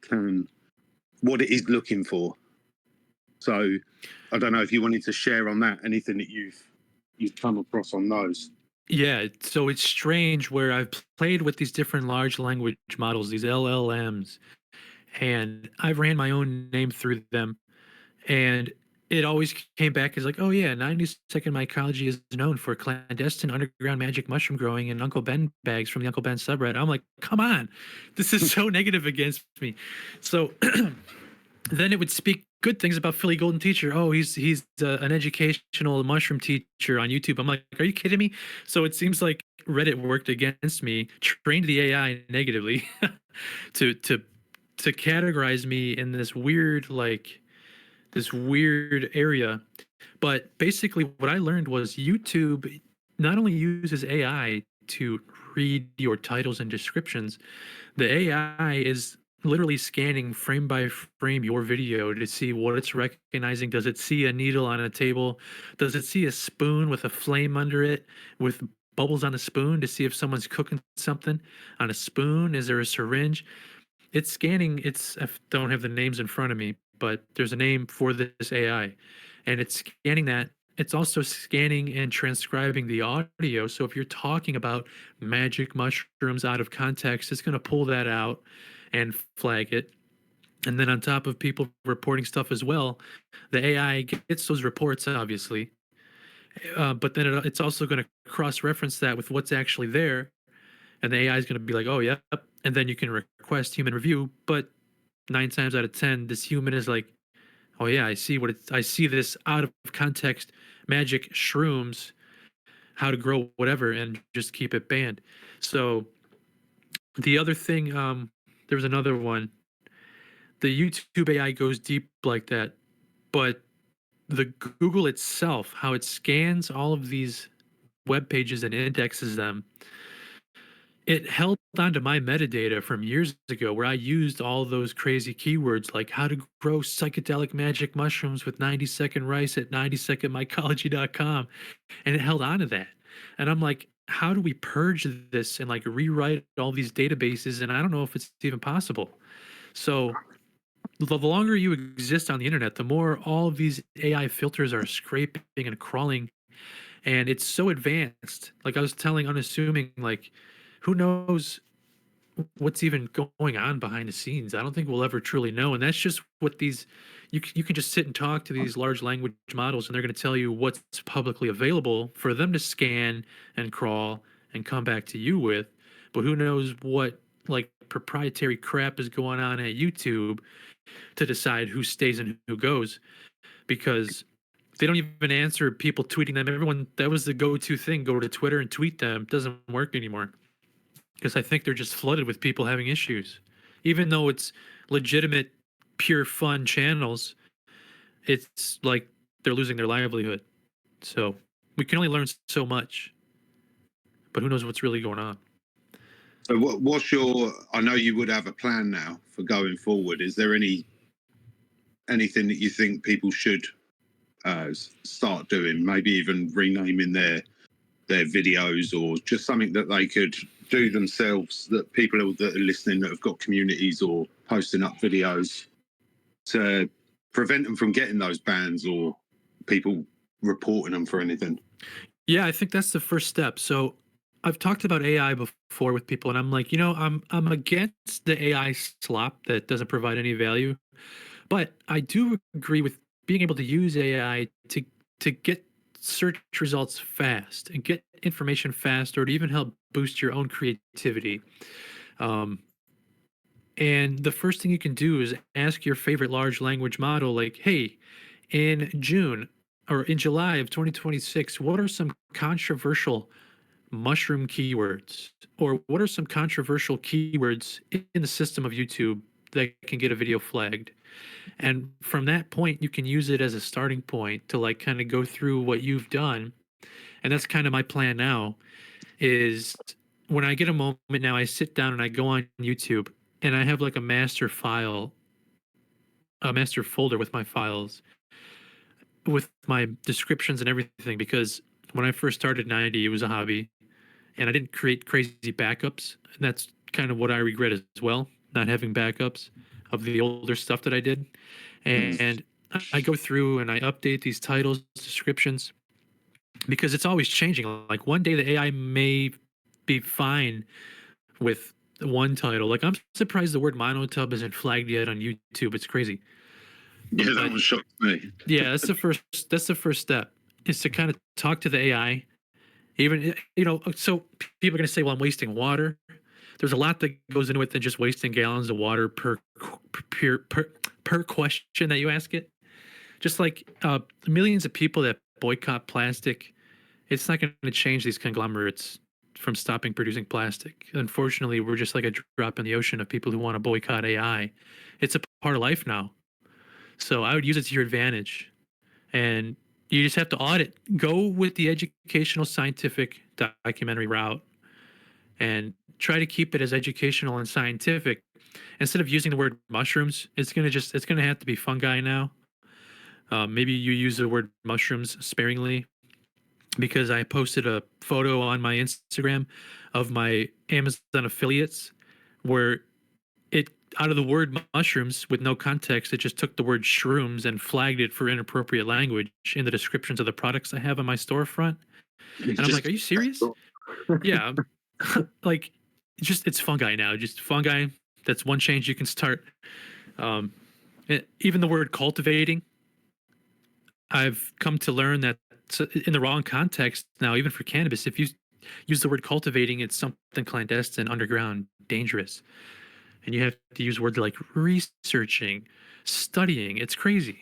is looking for. So I don't know if you wanted to share on that, anything that you've come across on those. Yeah, so it's strange where I've played with these different large language models, these LLMs, and I've ran my own name through them, and it always came back as like, oh yeah, 90-second mycology is known for clandestine underground magic mushroom growing in Uncle Ben bags from the Uncle Ben subreddit. I'm like, come on, this is so negative against me. So then it would speak good things about Philly Golden Teacher. Oh, he's an educational mushroom teacher on YouTube. I'm like, are you kidding me? So it seems like Reddit worked against me, trained the AI negatively to categorize me in this weird area. But basically what I learned was YouTube not only uses AI to read your titles and descriptions, the AI is literally scanning frame by frame your video to see what it's recognizing. Does it see a needle on a table? Does it see a spoon with a flame under it with bubbles on the spoon to see if someone's cooking something on a spoon? Is there a syringe? It's scanning. I don't have the names in front of me, but there's a name for this AI, and it's scanning that. It's also scanning and transcribing the audio. So if you're talking about magic mushrooms out of context, it's going to pull that out and flag it. And then on top of people reporting stuff as well, the AI gets those reports, obviously. But then it's also going to cross-reference that with what's actually there. And the AI is going to be like, oh, yeah. And then you can request human review. But 9 times out of 10, this human is like, oh, yeah, I see this out of context magic shrooms, how to grow whatever, and just keep it banned. So the other thing, there was another one. The YouTube AI goes deep like that, but the Google itself, how it scans all of these web pages and indexes them, it held onto my metadata from years ago where I used all those crazy keywords like how to grow psychedelic magic mushrooms with 90-second rice at 90secondmycology.com. And it held on to that. And I'm like, how do we purge this and like rewrite all these databases? And I don't know if it's even possible. So the longer you exist on the internet, the more all of these AI filters are scraping and crawling. And it's so advanced. Like I was telling Unassuming, like, who knows what's even going on behind the scenes? I don't think we'll ever truly know. And that's just what these, you can just sit and talk to these large language models and they're going to tell you what's publicly available for them to scan and crawl and come back to you with. But who knows what like proprietary crap is going on at YouTube to decide who stays and who goes, because they don't even answer people tweeting them. Everyone, that was the go-to thing, go to Twitter and tweet them. It doesn't work anymore because I think they're just flooded with people having issues. Even though it's legitimate, pure fun channels, it's like they're losing their livelihood. So we can only learn so much, but who knows what's really going on. So what's your? I know you would have a plan now for going forward. Is there anything that you think people should start doing? Maybe even renaming their videos, or just something that they could do themselves, that people that are listening that have got communities or posting up videos to prevent them from getting those bans or people reporting them for anything. Yeah, I think that's the first step. So I've talked about AI before with people, and I'm like, I'm against the AI slop that doesn't provide any value, but I do agree with being able to use AI to get search results fast and get information fast, or to even help boost your own creativity. Um, and the first thing you can do is ask your favorite large language model, like, hey, in June or in July of 2026, what are some controversial mushroom keywords? Or what are some controversial keywords in the system of YouTube that can get a video flagged? And from that point, you can use it as a starting point to like kind of go through what you've done. And that's kind of my plan now is when I get a moment now, I sit down and I go on YouTube and I have like a master file, a master folder with my files, with my descriptions and everything. Because when I first started 90, it was a hobby and I didn't create crazy backups. And that's kind of what I regret as well, not having backups of the older stuff that I did. And I go through and I update these titles, descriptions, because it's always changing. Like one day the AI may be fine with one title. Like I'm surprised the word monotub isn't flagged yet on YouTube. It's crazy. Yeah, that was shocked me. Yeah, that's the first. That's the first step is to kind of talk to the AI. Even so people are going to say, "Well, I'm wasting water." There's a lot that goes into it than just wasting gallons of water per question that you ask it. Just like millions of people that boycott plastic, it's not going to change these conglomerates from stopping producing plastic. Unfortunately, we're just like a drop in the ocean of people who want to boycott AI. It's a part of life now. So I would use it to your advantage. And you just have to audit. Go with the educational, scientific, documentary route and try to keep it as educational and scientific. Instead of using the word mushrooms, it's gonna have to be fungi now. Maybe you use the word mushrooms sparingly, because I posted a photo on my Instagram of my Amazon affiliates where it, out of the word mushrooms with no context, it just took the word shrooms and flagged it for inappropriate language in the descriptions of the products I have on my storefront. And I'm like, are you serious? Yeah. Like it's fungi now, just fungi. That's one change you can start. Even the word cultivating, I've come to learn that in the wrong context now, even for cannabis, if you use the word cultivating, it's something clandestine, underground, dangerous. And you have to use words like researching, studying. It's crazy.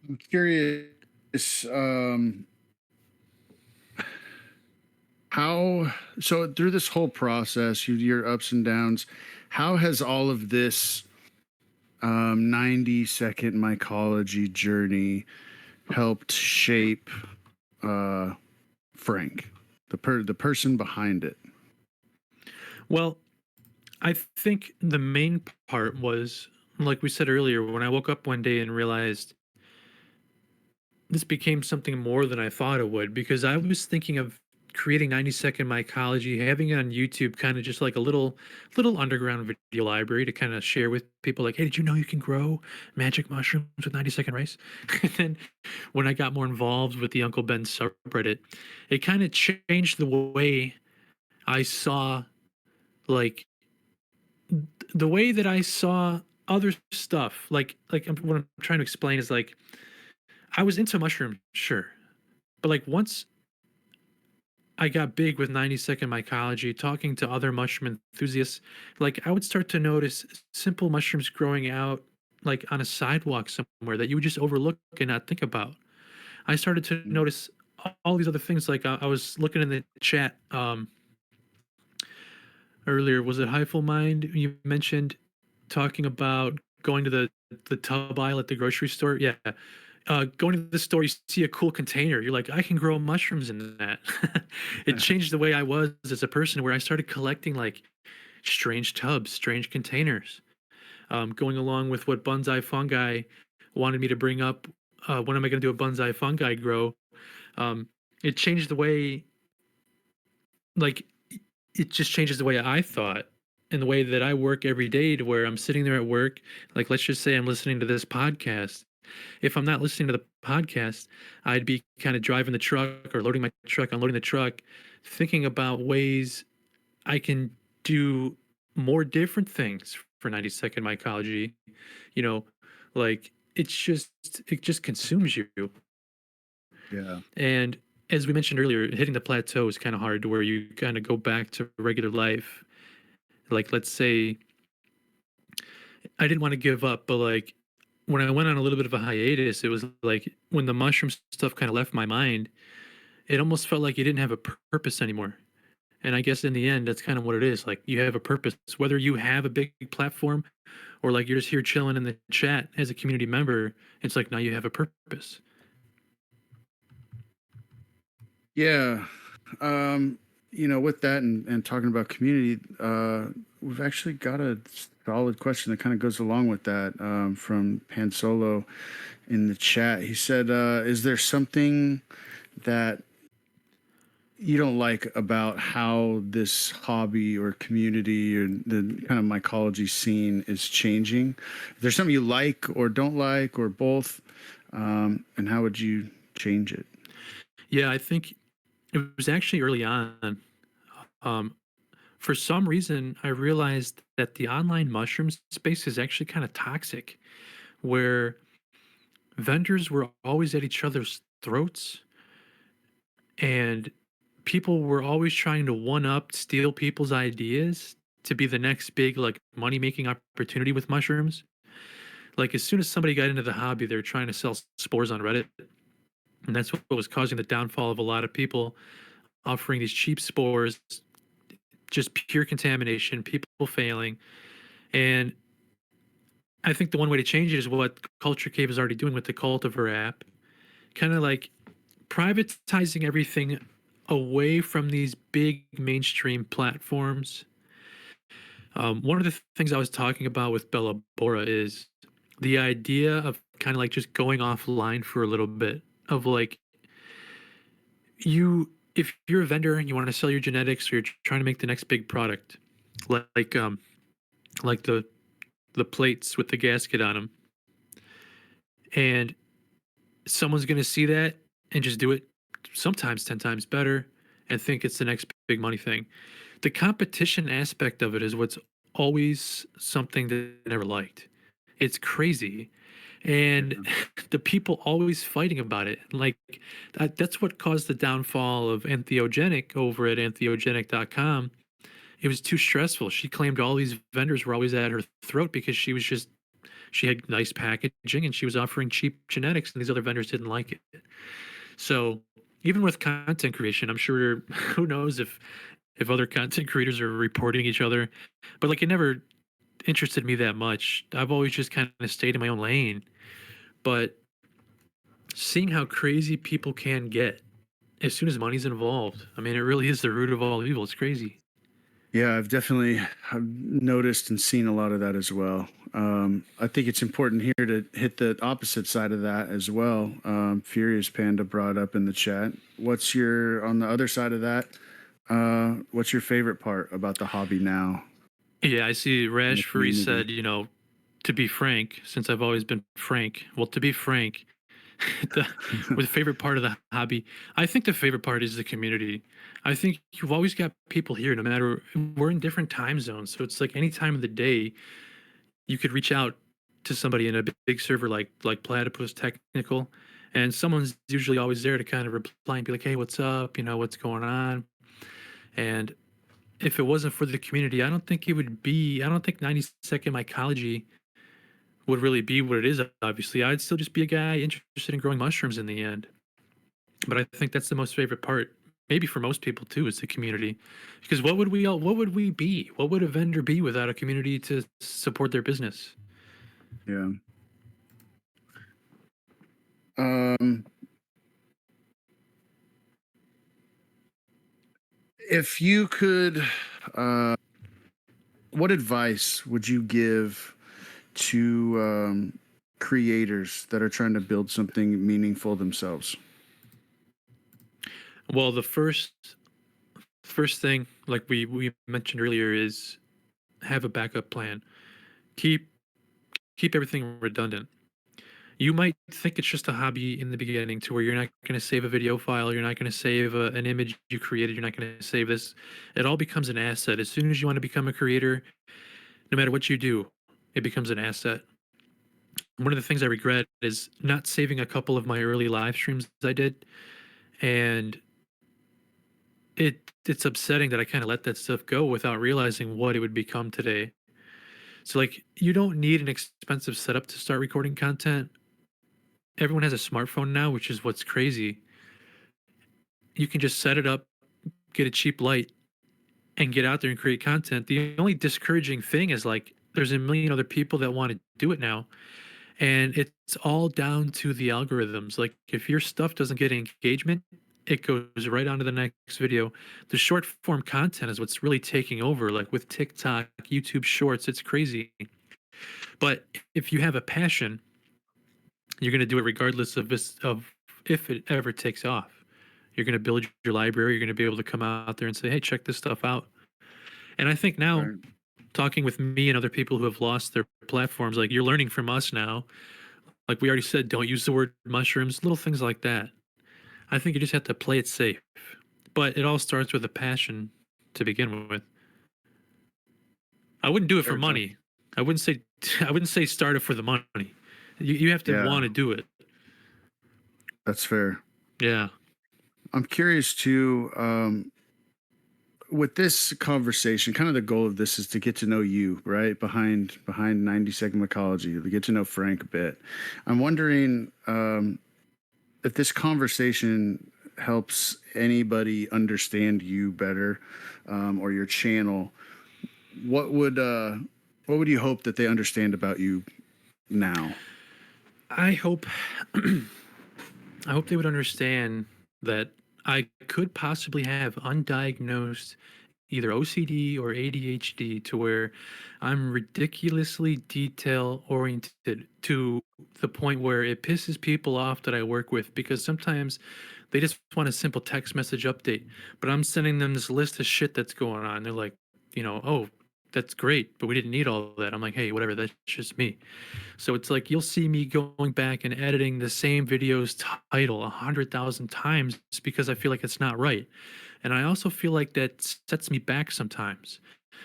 I'm curious, how so through this whole process, your ups and downs, how has all of this 90-second mycology journey helped shape Frank, the person behind it? Well, I think the main part was, like we said earlier, when I woke up one day and realized this became something more than I thought it would, because I was thinking of creating 90-second mycology, having it on YouTube, kind of just like a little underground video library to kind of share with people, like, hey, did you know you can grow magic mushrooms with 90-second rice? And then when I got more involved with the Uncle Ben subreddit, it kind of changed the way I saw, like, the way that I saw other stuff. What I'm trying to explain is, like, I was into mushrooms, sure, but like once I got big with 90-second mycology, talking to other mushroom enthusiasts, like I would start to notice simple mushrooms growing out like on a sidewalk somewhere that you would just overlook and not think about. I started to notice all these other things. Like I was looking in the chat earlier. Was it Highful Mind? You mentioned talking about going to the tub aisle at the grocery store. Yeah. Going to the store, you see a cool container. You're like, I can grow mushrooms in that. It changed the way I was as a person, where I started collecting like strange tubs, strange containers. Going along with what bonsai fungi wanted me to bring up. When am I going to do a bonsai fungi grow? Um, it changed the way, like, it just changes the way I thought and the way that I work every day, to where I'm sitting there at work. Like, let's just say I'm listening to this podcast. If I'm not listening to the podcast, I'd be kind of driving the truck or loading my truck, unloading the truck, thinking about ways I can do more different things for 90-second mycology. You know, like, it just consumes you. Yeah. And as we mentioned earlier, hitting the plateau is kind of hard, to where you kind of go back to regular life. Like, let's say I didn't want to give up, but like when I went on a little bit of a hiatus, it was like when the mushroom stuff kind of left my mind, it almost felt like you didn't have a purpose anymore. And I guess in the end, that's kind of what it is. Like, you have a purpose, whether you have a big platform or like you're just here chilling in the chat as a community member. It's like, now you have a purpose. Yeah. With that and talking about community, we've actually got a solid question that kind of goes along with that, from Pan Solo in the chat. He said, is there something that you don't like about how this hobby or community or the kind of mycology scene is changing? Is there something you like or don't like, or both? And how would you change it? Yeah, I think it was actually early on. Um, for some reason, I realized that the online mushroom space is actually kind of toxic, where vendors were always at each other's throats, and people were always trying to one up, steal people's ideas to be the next big, like, money making opportunity with mushrooms. Like, as soon as somebody got into the hobby, they were trying to sell spores on Reddit. And that's what was causing the downfall of a lot of people, offering these cheap spores, just pure contamination, people failing. And I think the one way to change it is what Culture Cave is already doing with the Cultivar app, kind of like privatizing everything away from these big mainstream platforms. One of the things I was talking about with Bella Bora is the idea of kind of like just going offline for a little bit, of like, if you're a vendor and you want to sell your genetics, or you're trying to make the next big product, like like the plates with the gasket on them, and someone's going to see that and just do it sometimes 10 times better and think it's the next big money thing. The competition aspect of it is what's always something that I never liked. It's crazy. And the people always fighting about it. Like, that's what caused the downfall of Entheogenic over at entheogenic.com. It was too stressful. She claimed all these vendors were always at her throat because she had nice packaging and she was offering cheap genetics, and these other vendors didn't like it. So even with content creation, I'm sure who knows if other content creators are reporting each other, but like, it never interested me that much. I've always just kind of stayed in my own lane. But seeing how crazy people can get as soon as money's involved, I mean, it really is the root of all evil. It's crazy. Yeah, I've noticed and seen a lot of that as well. I think it's important here to hit the opposite side of that as well. Furious Panda brought up in the chat. On the other side of that, what's your favorite part about the hobby now? Yeah, I see Rash Free said, community. to be frank, since I've always been frank, well, to be frank, with favorite part of the hobby, I think the favorite part is the community. I think you've always got people here, no matter, we're in different time zones. So it's like any time of the day, you could reach out to somebody in a big server like Platypus Technical, and someone's usually always there to kind of reply and be like, hey, what's up? What's going on? And if it wasn't for the community, I don't think 90-second mycology would really be what it is. Obviously, I'd still just be a guy interested in growing mushrooms in the end. But I think that's the most favorite part, maybe for most people too, is the community. Because what would we be? What would a vendor be without a community to support their business? Yeah. Um, if you could, uh, what advice would you give to creators that are trying to build something meaningful themselves? Well, the first thing, like we mentioned earlier, is have a backup plan. Keep keep everything redundant. You might think it's just a hobby in the beginning to where you're not going to save a video file, you're not going to save an image you created, you're not going to save this. It all becomes an asset. As soon as you want to become a creator, no matter what you do, it becomes an asset. One of the things I regret is not saving a couple of my early live streams I did, and it's upsetting that I kind of let that stuff go without realizing what it would become today. So like you don't need an expensive setup to start recording content. Everyone has a smartphone now, which is what's crazy. You can just set it up, get a cheap light, and get out there and create content. The only discouraging thing is like there's a million other people that want to do it now. And it's all down to the algorithms. Like if your stuff doesn't get engagement, it goes right on to the next video. The short form content is what's really taking over, like with TikTok, YouTube Shorts. It's crazy. But if you have a passion, you're going to do it regardless of this, of if it ever takes off. You're going to build your library. You're going to be able to come out there and say, hey, check this stuff out. And I think now, Right. talking with me and other people who have lost their platforms, like you're learning from us now. Like we already said, don't use the word mushrooms, little things like that. I think you just have to play it safe. But it all starts with a passion to begin with. I wouldn't do it for Very tough. money. I wouldn't say I wouldn't say start it for the money. You have to Yeah, want to do it. that's fair. Yeah. I'm curious too. With this conversation, kind of the goal of this is to get to know you, right? Behind 90 Second Mycology, to get to know Frank a bit. I'm wondering if this conversation helps anybody understand you better, or your channel. What would you hope that they understand about you now? I hope I hope they would understand that I could possibly have undiagnosed either OCD or ADHD to where I'm ridiculously detail oriented to the point where it pisses people off that I work with because sometimes they just want a simple text message update, but I'm sending them this list of shit that's going on. They're like, oh, that's great, but we didn't need all of that. I'm like, hey, whatever, that's just me. So it's like you'll see me going back and editing the same video's title 100,000 times because I feel like it's not right. And I also feel like that sets me back sometimes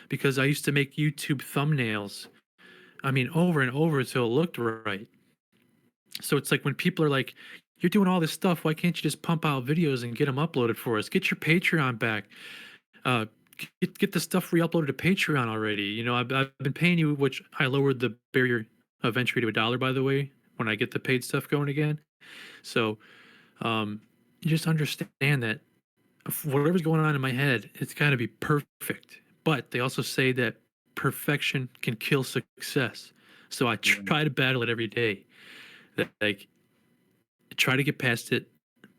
because I used to make YouTube thumbnails, I mean, over and over until it looked right. So it's like when people are like, you're doing all this stuff, why can't you just pump out videos and get them uploaded for us? Get your Patreon back. Uh, get the stuff re-uploaded to Patreon already. I've been paying you, which I lowered the barrier of entry to $1, by the way, when I get the paid stuff going again. So you just understand that whatever's going on in my head, it's got to be perfect. But they also say that perfection can kill success. So I try to battle it every day. That like try to get past it,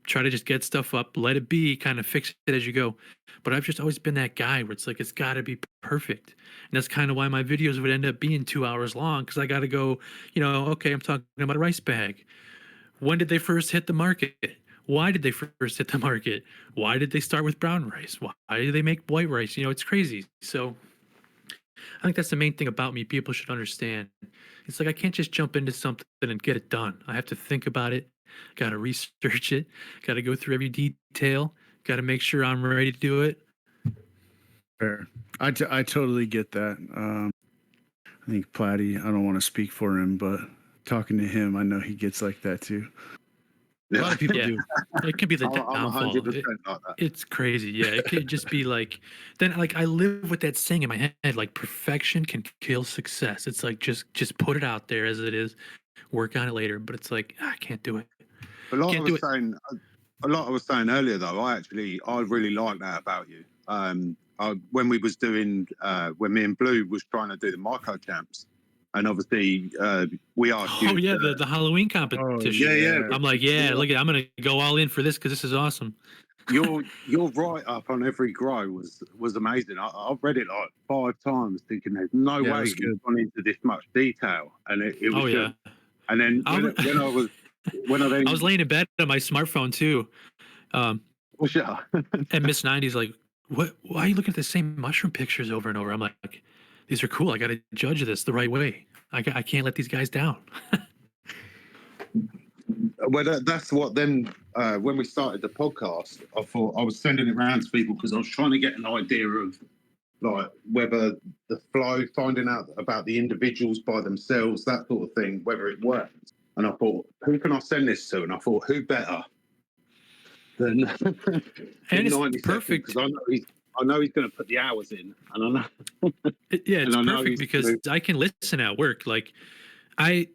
try to just get stuff up, let it be, kind of fix it as you go. But I've just always been that guy where it's like it's got to be perfect, and that's kind of why my videos would end up being 2 hours long because I got to go. Okay, I'm talking about a rice bag. When did they first hit the market? Why did they first hit the market? Why did they start with brown rice? Why did they make white rice? It's crazy. So I think that's the main thing about me. People should understand. It's like I can't just jump into something and get it done. I have to think about it. Got to research it. Got to go through every detail. Got to make sure I'm ready to do it. Fair. I totally get that. I think Platy, I don't want to speak for him, but talking to him, I know he gets like that too. A lot of people do. It can be the I'm downfall. 100% like that. It's crazy. Yeah, it could just be like then like I live with that saying in my head like perfection can kill success. It's like just put it out there as it is, work on it later. But it's like I can't do it. A lot I was saying earlier though, I really like that about you. When we was doing when me and Blue was trying to do the Myco champs, and obviously we asked you. Oh yeah, the Halloween competition. yeah. I'm like, yeah, look, I'm gonna go all in for this because this is awesome. Your write up on every grow was amazing. I've read it like 5 times, thinking there's no Yeah, way it's he's good. gone into this much detail, and it was Oh yeah. just. And then when I then I was laying in bed on my smartphone too, and Miss 90's like, "What? Why are you looking at the same mushroom pictures over and over?" I'm like, "These are cool. I got to judge this the right way. I can't let these guys down." Well, that's what then when we started the podcast, I thought I was sending it around to people because I was trying to get an idea of like whether the flow, finding out about the individuals by themselves, that sort of thing, whether it worked. And I thought, who can I send this to? And I thought, who better than And it's 90 perfect. Because I know he's going to put the hours in, and I know. Yeah, it's I know perfect because I can listen at work. Like, I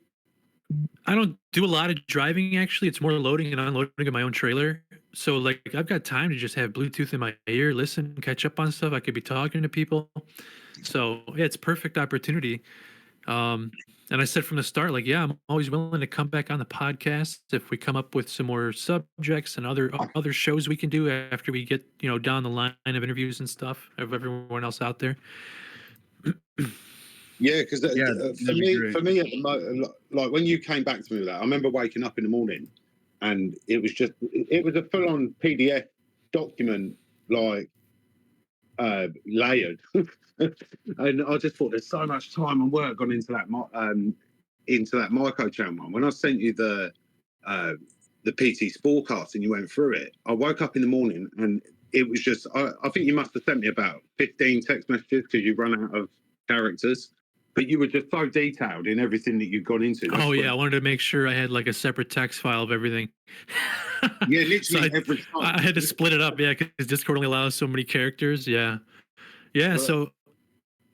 don't do a lot of driving actually. It's more loading and unloading of my own trailer. So like I've got time to just have Bluetooth in my ear, listen, catch up on stuff. I could be talking to people. So yeah, it's perfect opportunity. And I said from the start, like, yeah, I'm always willing to come back on the podcast if we come up with some more subjects and other shows we can do after we get down the line of interviews and stuff of everyone else out there. Yeah, because for me, at the like when you came back to me with that, I remember waking up in the morning, and it was a full on PDF document, like layered, and I just thought there's so much time and work gone into that Myco channel. When I sent you the PT SporeCast and you went through it, I woke up in the morning and it was just I think you must have sent me about 15 text messages because you run out of characters. But you were just so detailed in everything that you'd gone into. Oh yeah, I wanted to make sure I had like a separate text file of everything. Yeah, literally so every time. I had to split it up, yeah, because Discord only allows so many characters. Yeah. So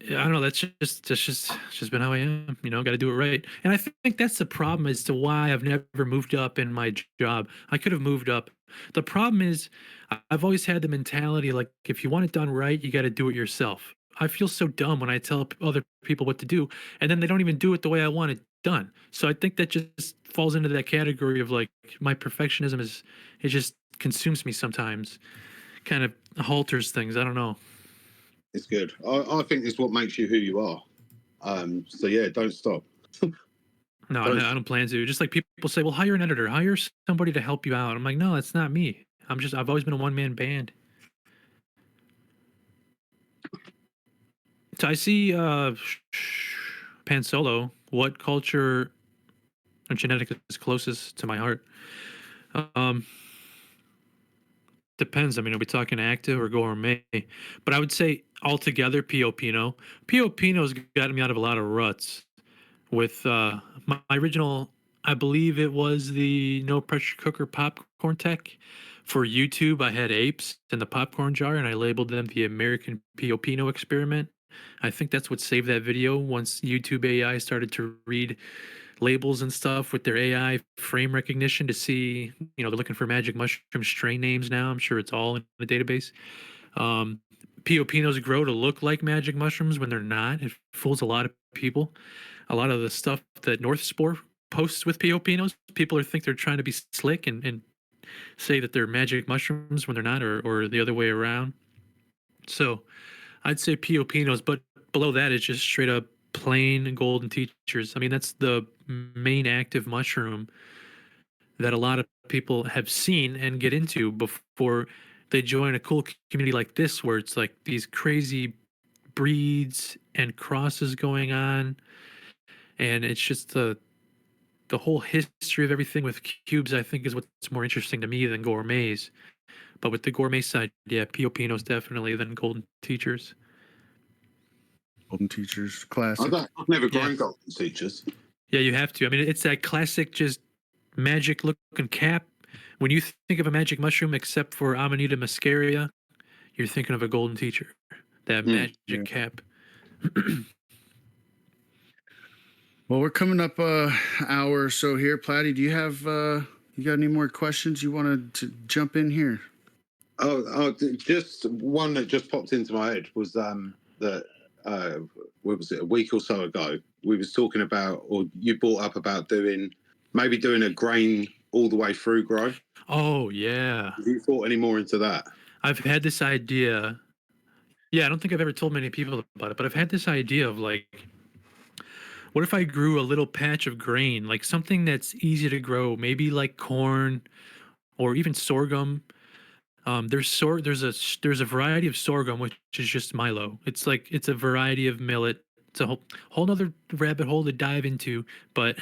I don't know. That's just been how I am. Got to do it right. And I think that's the problem as to why I've never moved up in my job. I could have moved up. The problem is I've always had the mentality like if you want it done right, you got to do it yourself. I feel so dumb when I tell other people what to do, and then they don't even do it the way I want it done. So I think that just falls into that category of like my perfectionism it just consumes me sometimes, kind of halters things. I don't know. It's good. I think it's what makes you who you are. So yeah, don't stop. No, I don't plan to. Just like people say, well, hire an editor, hire somebody to help you out. I'm like, no, that's not me. I've always been a one-man band. So I see Pan Solo. What culture or genetic is closest to my heart? Depends. I mean, are we talking active or gourmet? But I would say altogether, P.O. Pino. P.O. Pino's gotten me out of a lot of ruts. With my original, I believe it was the no pressure cooker popcorn tech. For YouTube, I had apes in the popcorn jar, and I labeled them the American P.O. Pino experiment. I think that's what saved that video once YouTube AI started to read labels and stuff with their AI frame recognition to see, they're looking for magic mushroom strain names now. I'm sure it's all in the database. P.O. Pinos grow to look like magic mushrooms when they're not. It fools a lot of people. A lot of the stuff that North Spore posts with P.O. Pinos, people think they're trying to be slick and say that they're magic mushrooms when they're not, or the other way around. So I'd say P.O. Pinos, but below that it's just straight up plain golden teachers. I mean, that's the main active mushroom that a lot of people have seen and get into before they join a cool community like this, where it's like these crazy breeds and crosses going on. And it's just the whole history of everything with cubes, I think, is what's more interesting to me than gourmets. But with the gourmet side, yeah, P.O. Pinos definitely than golden teachers. Golden teachers, classic. I've never grown golden teachers. Yeah, you have to. I mean, it's that classic, just magic looking cap. When you think of a magic mushroom, except for Amanita muscaria, you're thinking of a golden teacher. That magic cap. Well, we're coming up hour or so here. Platy, do you have you got any more questions you wanted to jump in here? Oh, just one that just popped into my head was that what was it, a week or so ago, we was talking about, or you brought up about maybe doing a grain all the way through grow. Oh yeah, Have you thought any more into that? I've had this idea. Yeah, I don't think I've ever told many people about it, but I've had this idea of like, what if I grew a little patch of grain, like something that's easy to grow, maybe like corn or even sorghum. There's a variety of sorghum which is just Milo. It's a variety of millet. It's a whole nother rabbit hole to dive into, but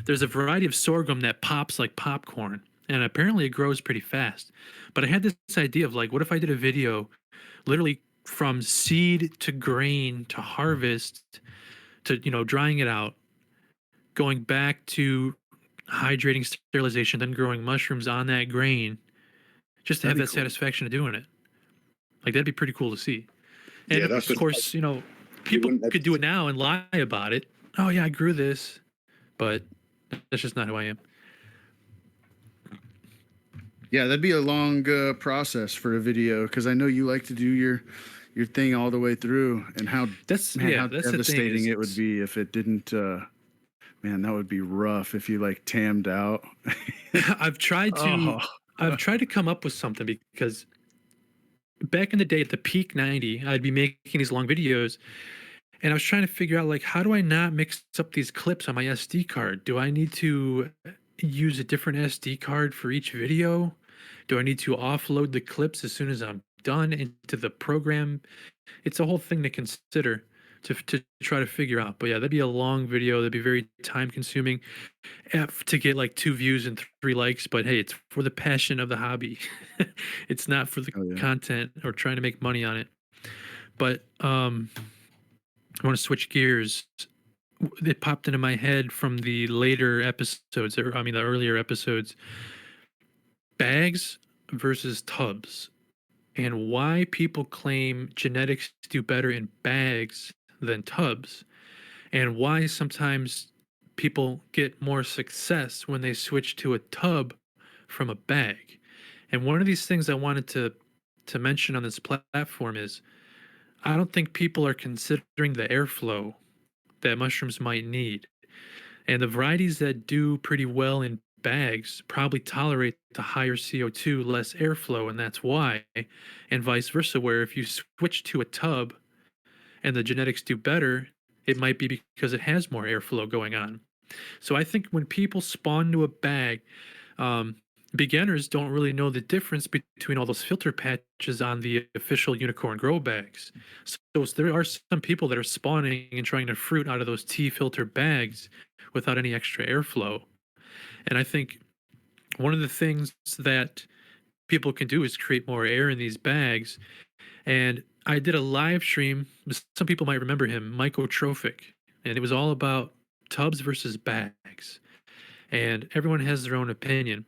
there's a variety of sorghum that pops like popcorn, and apparently it grows pretty fast. But I had this idea of like, what if I did a video, literally from seed to grain to harvest to drying it out, going back to hydrating, sterilization, then growing mushrooms on that grain, just to have That'd be that cool. satisfaction of doing it. Like that'd be pretty cool to see. And Yeah, of that's course, people wouldn't have could do it now and lie about it. Oh yeah, I grew this, but that's just not who I am. Yeah, that'd be a long process for a video, because I know you like to do your thing all the way through, and how That's how that's the thing. devastating Is it would be if it didn't. Man, that would be rough if you like tammed out. I've tried to Oh, I've tried to come up with something, because back in the day at the peak 90, I'd be making these long videos, and I was trying to figure out like, how do I not mix up these clips on my SD card? Do I need to use a different SD card for each video? Do I need to offload the clips as soon as I'm done into the program? It's a whole thing to consider to try to figure out. But yeah, that'd be a long video. That'd be very time consuming to get like 2 views and 3 likes. But hey, it's for the passion of the hobby. It's not for the oh yeah. content or trying to make money on it. But I want to switch gears. It popped into my head from the later episodes, or I mean the earlier episodes, bags versus tubs, and why people claim genetics do better in bags than tubs, and why sometimes people get more success when they switch to a tub from a bag. And one of these things I wanted to mention on this platform is, I don't think people are considering the airflow that mushrooms might need. And the varieties that do pretty well in bags probably tolerate the higher CO2, less airflow, and that's why. And vice versa, where if you switch to a tub and the genetics do better, it might be because it has more airflow going on. So I think when people spawn to a bag, beginners don't really know the difference between all those filter patches on the official unicorn grow bags. So there are some people that are spawning and trying to fruit out of those T filter bags without any extra airflow. And I think one of the things that people can do is create more air in these bags. And I did a live stream. Some people might remember him, Mycotrophic, and it was all about tubs versus bags. And everyone has their own opinion.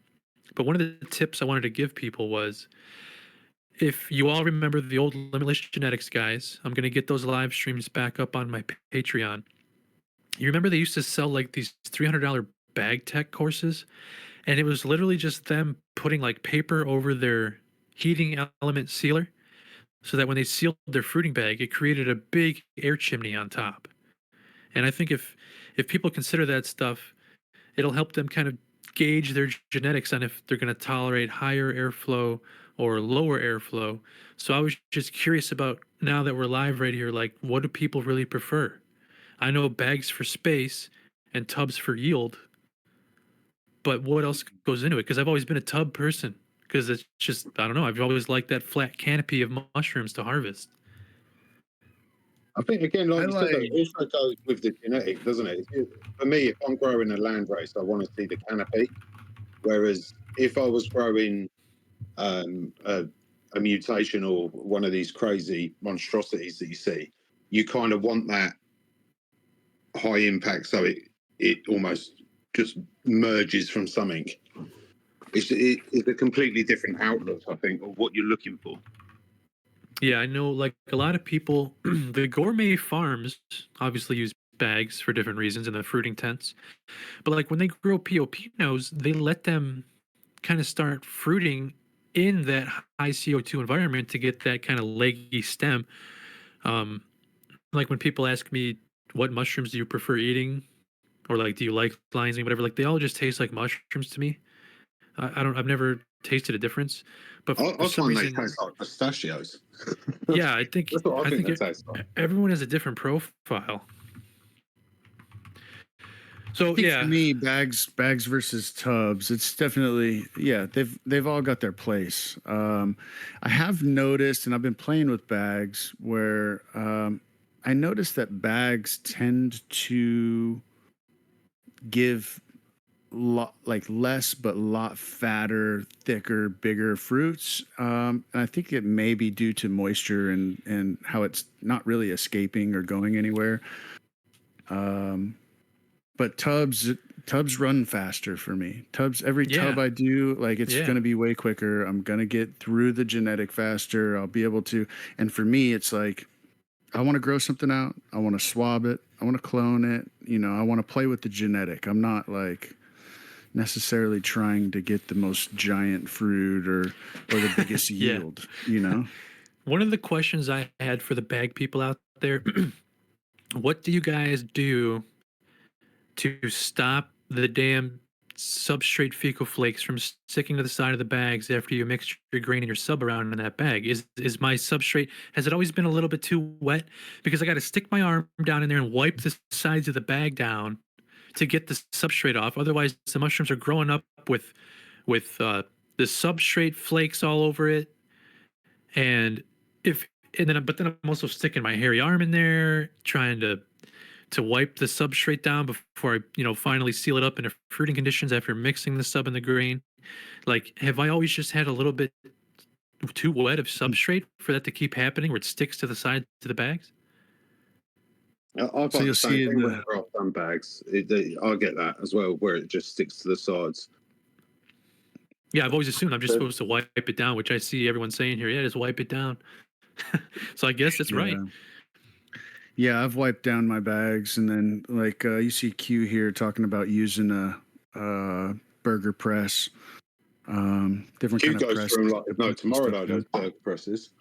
But one of the tips I wanted to give people was, if you all remember the old Limitless Genetics guys, I'm going to get those live streams back up on my Patreon. You remember they used to sell like these $300 bag tech courses? And it was literally just them putting like paper over their heating element sealer, so that when they sealed their fruiting bag, it created a big air chimney on top. And I think if people consider that stuff, it'll help them kind of gauge their genetics on if they're going to tolerate higher airflow or lower airflow. So I was just curious about, now that we're live right here, like, what do people really prefer? I know bags for space and tubs for yield, but what else goes into it? Because I've always been a tub person, because it's just, I don't know, I've always liked that flat canopy of mushrooms to harvest. I think again, like I you said, though, like. it also goes with the genetic, doesn't it? For me, if I'm growing a landrace, I want to see the canopy. Whereas if I was growing a mutation or one of these crazy monstrosities that you see, you kind of want that high impact, so it almost just merges from something. It's a completely different outlook, I think, of what you're looking for. Yeah, I know, like a lot of people, the gourmet farms obviously use bags for different reasons in the fruiting tents. But like when they grow Piopinos, they let them kind of start fruiting in that high CO2 environment to get that kind of leggy stem. Um, like when people ask me what mushrooms do you prefer eating, or like do you like lion's mane, whatever, like they all just taste like mushrooms to me. I don't. I've never tasted a difference, but for I some find they reason, taste like pistachios. yeah, That's what I I think think they taste like. everyone has a different profile. I So think for yeah, me, bags versus tubs, it's definitely, yeah, they've all got their place. I have noticed, and I've been playing with bags where I noticed that bags tend to give like less but lot fatter, thicker, bigger fruits. And I think it may be due to moisture and how it's not really escaping or going anywhere. But tubs run faster for me. Every tub yeah, I do, like it's yeah, going to be way quicker. I'm going to get through the genetic faster. I'll be able to. And for me, it's like I want to grow something out. I want to swab it. I want to clone it. I want to play with the genetic. I'm not like necessarily trying to get the most giant fruit or the biggest yeah. yield. One of the questions I had for the bag people out there: what do you guys do to stop the damn substrate fecal flakes from sticking to the side of the bags after you mix your grain and your sub around in that bag? Is my substrate, has it always been a little bit too wet? Because I got to stick my arm down in there and wipe the sides of the bag down to get the substrate off. Otherwise, the mushrooms are growing up with the substrate flakes all over it. And if and then but then I'm also sticking my hairy arm in there trying to wipe the substrate down before I, finally seal it up into fruiting conditions after mixing the sub and the grain. Like, have I always just had a little bit too wet of substrate for that to keep happening where it sticks to the side to the bags? I So find you'll the same see in thing the whenever I've done bags. I get that as well, where it just sticks to the sides. Yeah, I've always assumed I'm just But supposed to wipe it down, which I see everyone saying here. Yeah, just wipe it down. So I guess that's right. yeah. Yeah, I've wiped down my bags, and then like you see Q here talking about using a burger press, different Q kind of goes press from like to no put some tomorrow stuff though in. those burger presses.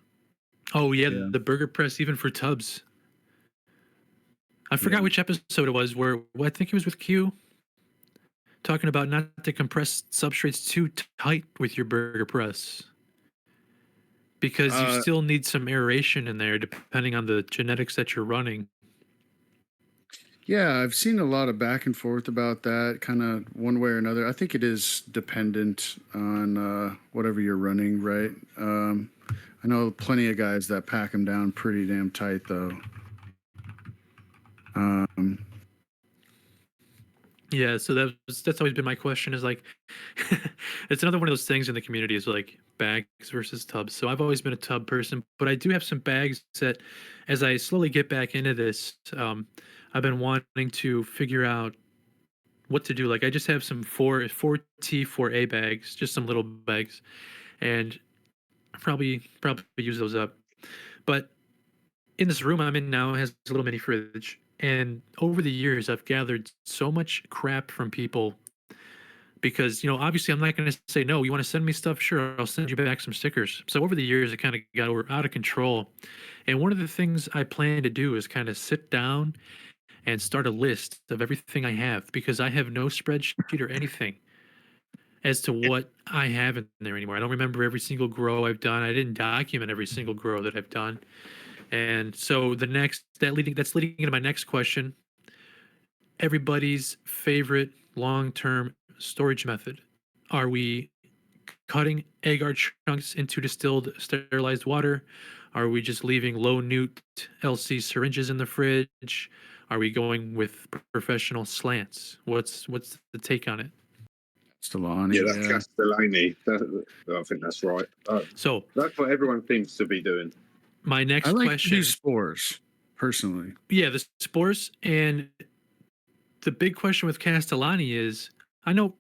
Oh yeah, Yeah, the burger press even for tubs. I yeah. forgot which episode it was where I think it was with Q talking about not to compress substrates too tight with your burger press because you Uh, still need some aeration in there depending on the genetics that you're running. yeah, I've seen a lot of back and forth about that, kind of one way or another. I think it is dependent on whatever you're running, right? I know plenty of guys that pack them down pretty damn tight, though. Um, Yeah, so that's always been my question is like it's another one of those things in the community is like bags versus tubs. So I've always been a tub person, but I do have some bags that as I slowly get back into this, I've been wanting to figure out what to do. Like I just have some four T 4A bags, just some little bags, and probably use those up. But in this room I'm in now has a little mini fridge, and over the years I've gathered so much crap from people because obviously I'm not going to say no. You want to send me stuff? Sure, I'll send you back some stickers. So over the years it kind of got out of control, and one of the things I plan to do is kind of sit down and start a list of everything I have because I have no spreadsheet or anything as to what I have in there anymore. I don't remember every single grow I've done. I didn't document every single grow that I've done. And so that's leading into my next question. Everybody's favorite long-term storage method. Are we cutting agar chunks into distilled sterilized water? Are we just leaving low newt LC syringes in the fridge? Are we going with professional slants? What's the take on it? Yeah, Stallone, that's yeah. Castellani. I think that's right. So That's what everyone seems to be doing. my I next like to do question, spores personally. yeah, the spores, and the big question with Castellani is, I know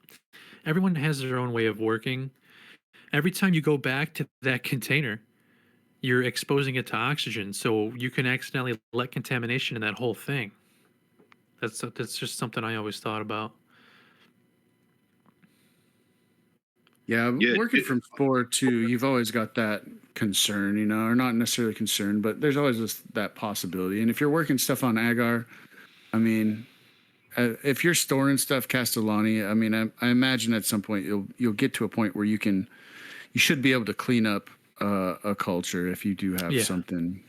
everyone has their own way of working. Every time you go back to that container, you're exposing it to oxygen, so you can accidentally let contamination in that whole thing. That's just something I always thought about. Yeah, Yeah, working from Spore too, you've always got that concern, or not necessarily concern, but there's always that possibility. And if you're working stuff on agar, I mean, if you're storing stuff Castellani, I mean, I imagine at some point you'll get to a point where you should be able to clean up a culture if you do have Yeah. something.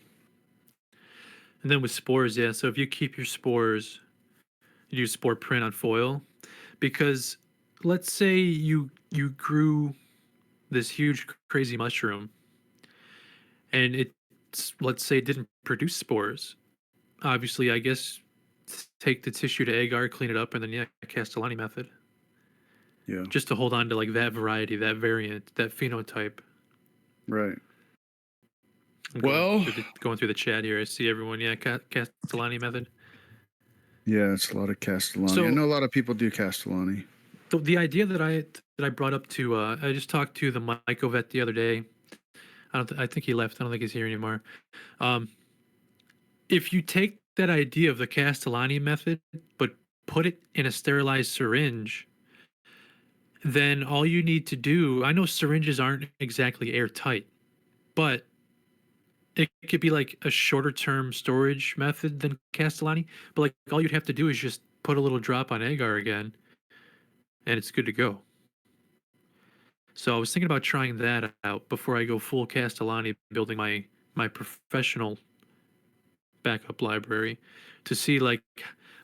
And then with spores, yeah. So if you keep your spores, you do spore print on foil, because let's say you grew this huge crazy mushroom, and let's say it didn't produce spores. Obviously, I guess take the tissue to agar, clean it up, and then yeah, Castellani method, Yeah. just to hold on to like that variety, that variant, that phenotype. Right. I'm Well, going through the chat here. I see everyone. Yeah, Castellani method. yeah, it's a lot of Castellani. I So know a lot of people do Castellani. the idea that I brought up to I just talked to the Myco vet the other day. I think he left. I don't think he's here anymore. Um, if you take that idea of the Castellani method, but put it in a sterilized syringe, then all you need to do, I know syringes aren't exactly airtight, but it could be like a shorter term storage method than Castellani. But like all you'd have to do is just put a little drop on agar again, and it's good to go. So I was thinking about trying that out before I go full Castellani, building my professional backup library, to see like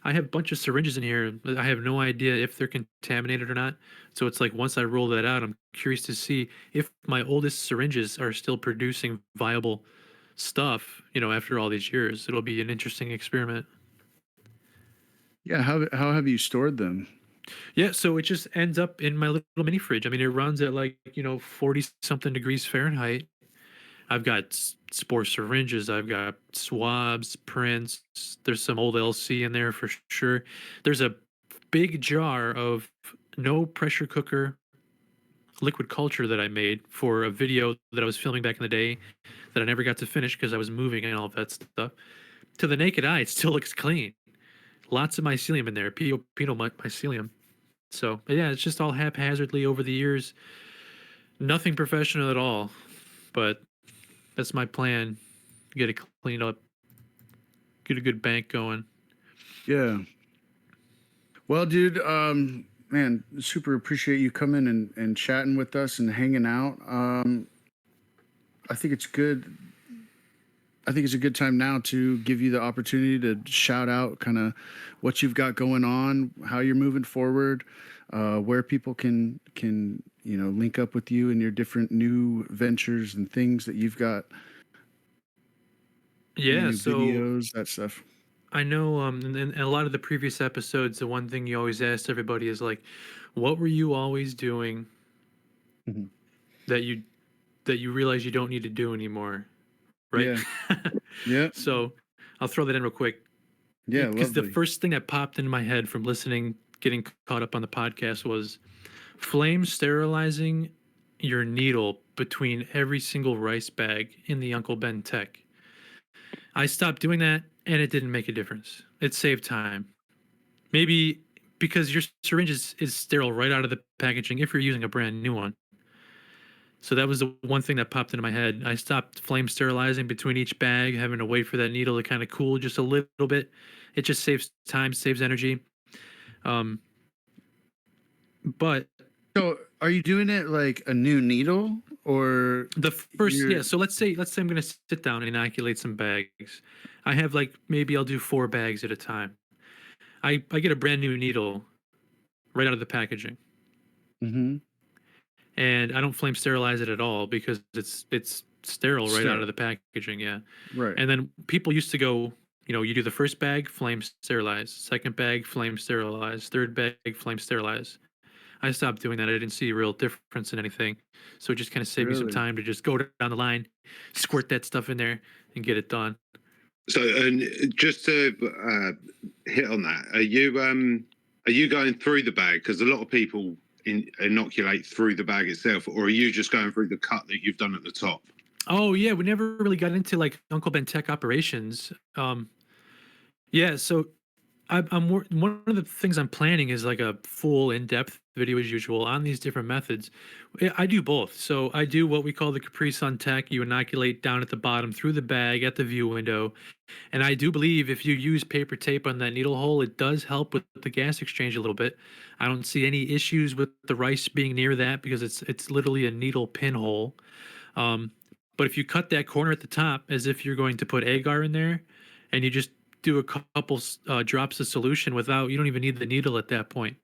I have a bunch of syringes in here. I have no idea if they're contaminated or not. So it's like once I roll that out, I'm curious to see if my oldest syringes are still producing viable stuff, after all these years. It'll be an interesting experiment. Yeah, how have you stored them? Yeah, so it just ends up in my little mini fridge. I mean, it runs at like, 40 something degrees Fahrenheit. I've got spore syringes, I've got swabs, prints. There's some old LC in there for sure. There's a big jar of no pressure cooker liquid culture that I made for a video that I was filming back in the day that I never got to finish because I was moving and all of that stuff. To the naked eye, it still looks clean. Lots of mycelium in there, penal mycelium. So yeah, it's just all haphazardly over the years. Nothing professional at all, but that's my plan. Get it cleaned up, get a good bank going. Yeah. Well, dude, man, super appreciate you coming and chatting with us and hanging out. I think it's good. I think it's a good time now to give you the opportunity to shout out kind of what you've got going on, how you're moving forward, where people can link up with you and your different new ventures and things that you've got. Yeah, new so videos, that stuff. I know in a lot of the previous episodes, the one thing you always asked everybody is like, what were you always doing Mhm. that you realize you don't need to do anymore, right? Yeah. Yeah. So I'll throw that in real quick. Yeah. Because the Lovely. first thing that popped in my head from listening, getting caught up on the podcast, was flame sterilizing your needle between every single rice bag in the Uncle Ben Tech. I stopped doing that and it didn't make a difference. It saved time. Maybe because your syringe is sterile right out of the packaging if you're using a brand new one. So that was the one thing that popped into my head. I stopped flame sterilizing between each bag, having to wait for that needle to kind of cool just a little bit. It just saves time, saves energy. But So, are you doing it like a new needle or the first, yeah. So let's say I'm going to sit down and inoculate some bags. I have like maybe I'll do 4 bags at a time. I get a brand new needle right out of the packaging. Mm-hmm. And I don't flame sterilize it at all because it's sterile right out of the packaging. Yeah. Right. And then people used to go, you do the first bag, flame sterilize, second bag, flame sterilize, third bag, flame sterilize. I stopped doing that. I didn't see a real difference in anything. So it just kind of saved me some Really? time to just go down the line, squirt that stuff in there and get it done. So, and just to hit on that, are you going through the bag? Because a lot of people inoculate through the bag itself, or are you just going through the cut that you've done at the top? Oh yeah, we never really got into like Uncle Ben Tech operations. Yeah, so one of the things I'm planning is like a full in-depth video as usual on these different methods. I do both. So I do what we call the Capri Sun Tech. You inoculate down at the bottom through the bag at the view window. And I do believe if you use paper tape on that needle hole, it does help with the gas exchange a little bit. I don't see any issues with the rice being near that because it's literally a needle pinhole. Um, but if you cut that corner at the top as if you're going to put agar in there, and you just do a couple drops of solution without, you don't even need the needle at that point.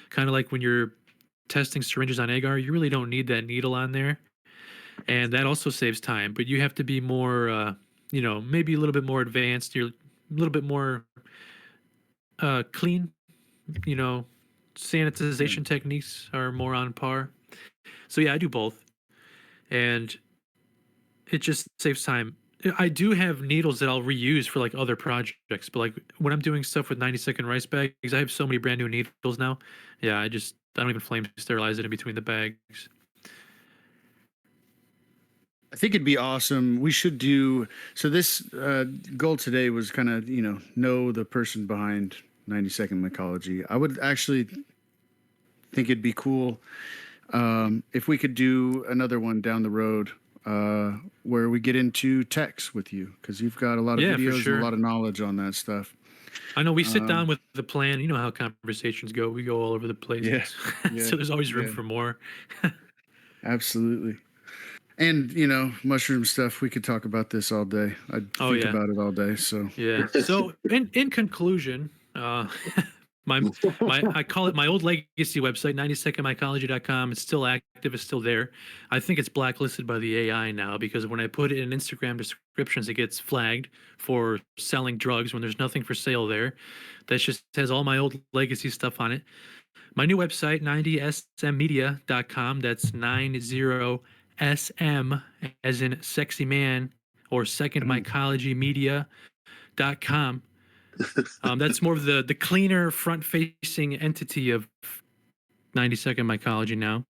Kind of like when you're testing syringes on agar, you really don't need that needle on there, and that also saves time. But you have to be more, maybe a little bit more advanced. You're a little bit more clean. You know, sanitization techniques are more on par. So yeah, I do both, and it just saves time. I do have needles that I'll reuse for like other projects, but like when I'm doing stuff with 90-second rice bags, I have so many brand new needles now. Yeah, I don't even flame sterilize it in between the bags. I think it'd be awesome. We should do so. This goal today was kind of know the person behind 90-second mycology. I would actually think it'd be cool if we could do another one down the road where we get into techs with you, because you've got a lot of videos and a lot of knowledge on that stuff. I know we sit down with the plan. You know how conversations go. We go all over the place. Yeah. So there's always room for more. Absolutely. And, mushroom stuff, we could talk about this all day. I'd think about it all day. So yeah. So in conclusion, I call it my old legacy website, 90secondmycology.com. It's still active. It's still there. I think it's blacklisted by the AI now because when I put it in Instagram descriptions, it gets flagged for selling drugs when there's nothing for sale there. That just has all my old legacy stuff on it. My new website, 90smmedia.com. That's 90SM as in sexy man, or Second Mycology Media.com. That's more of the cleaner front-facing entity of 90-second mycology now.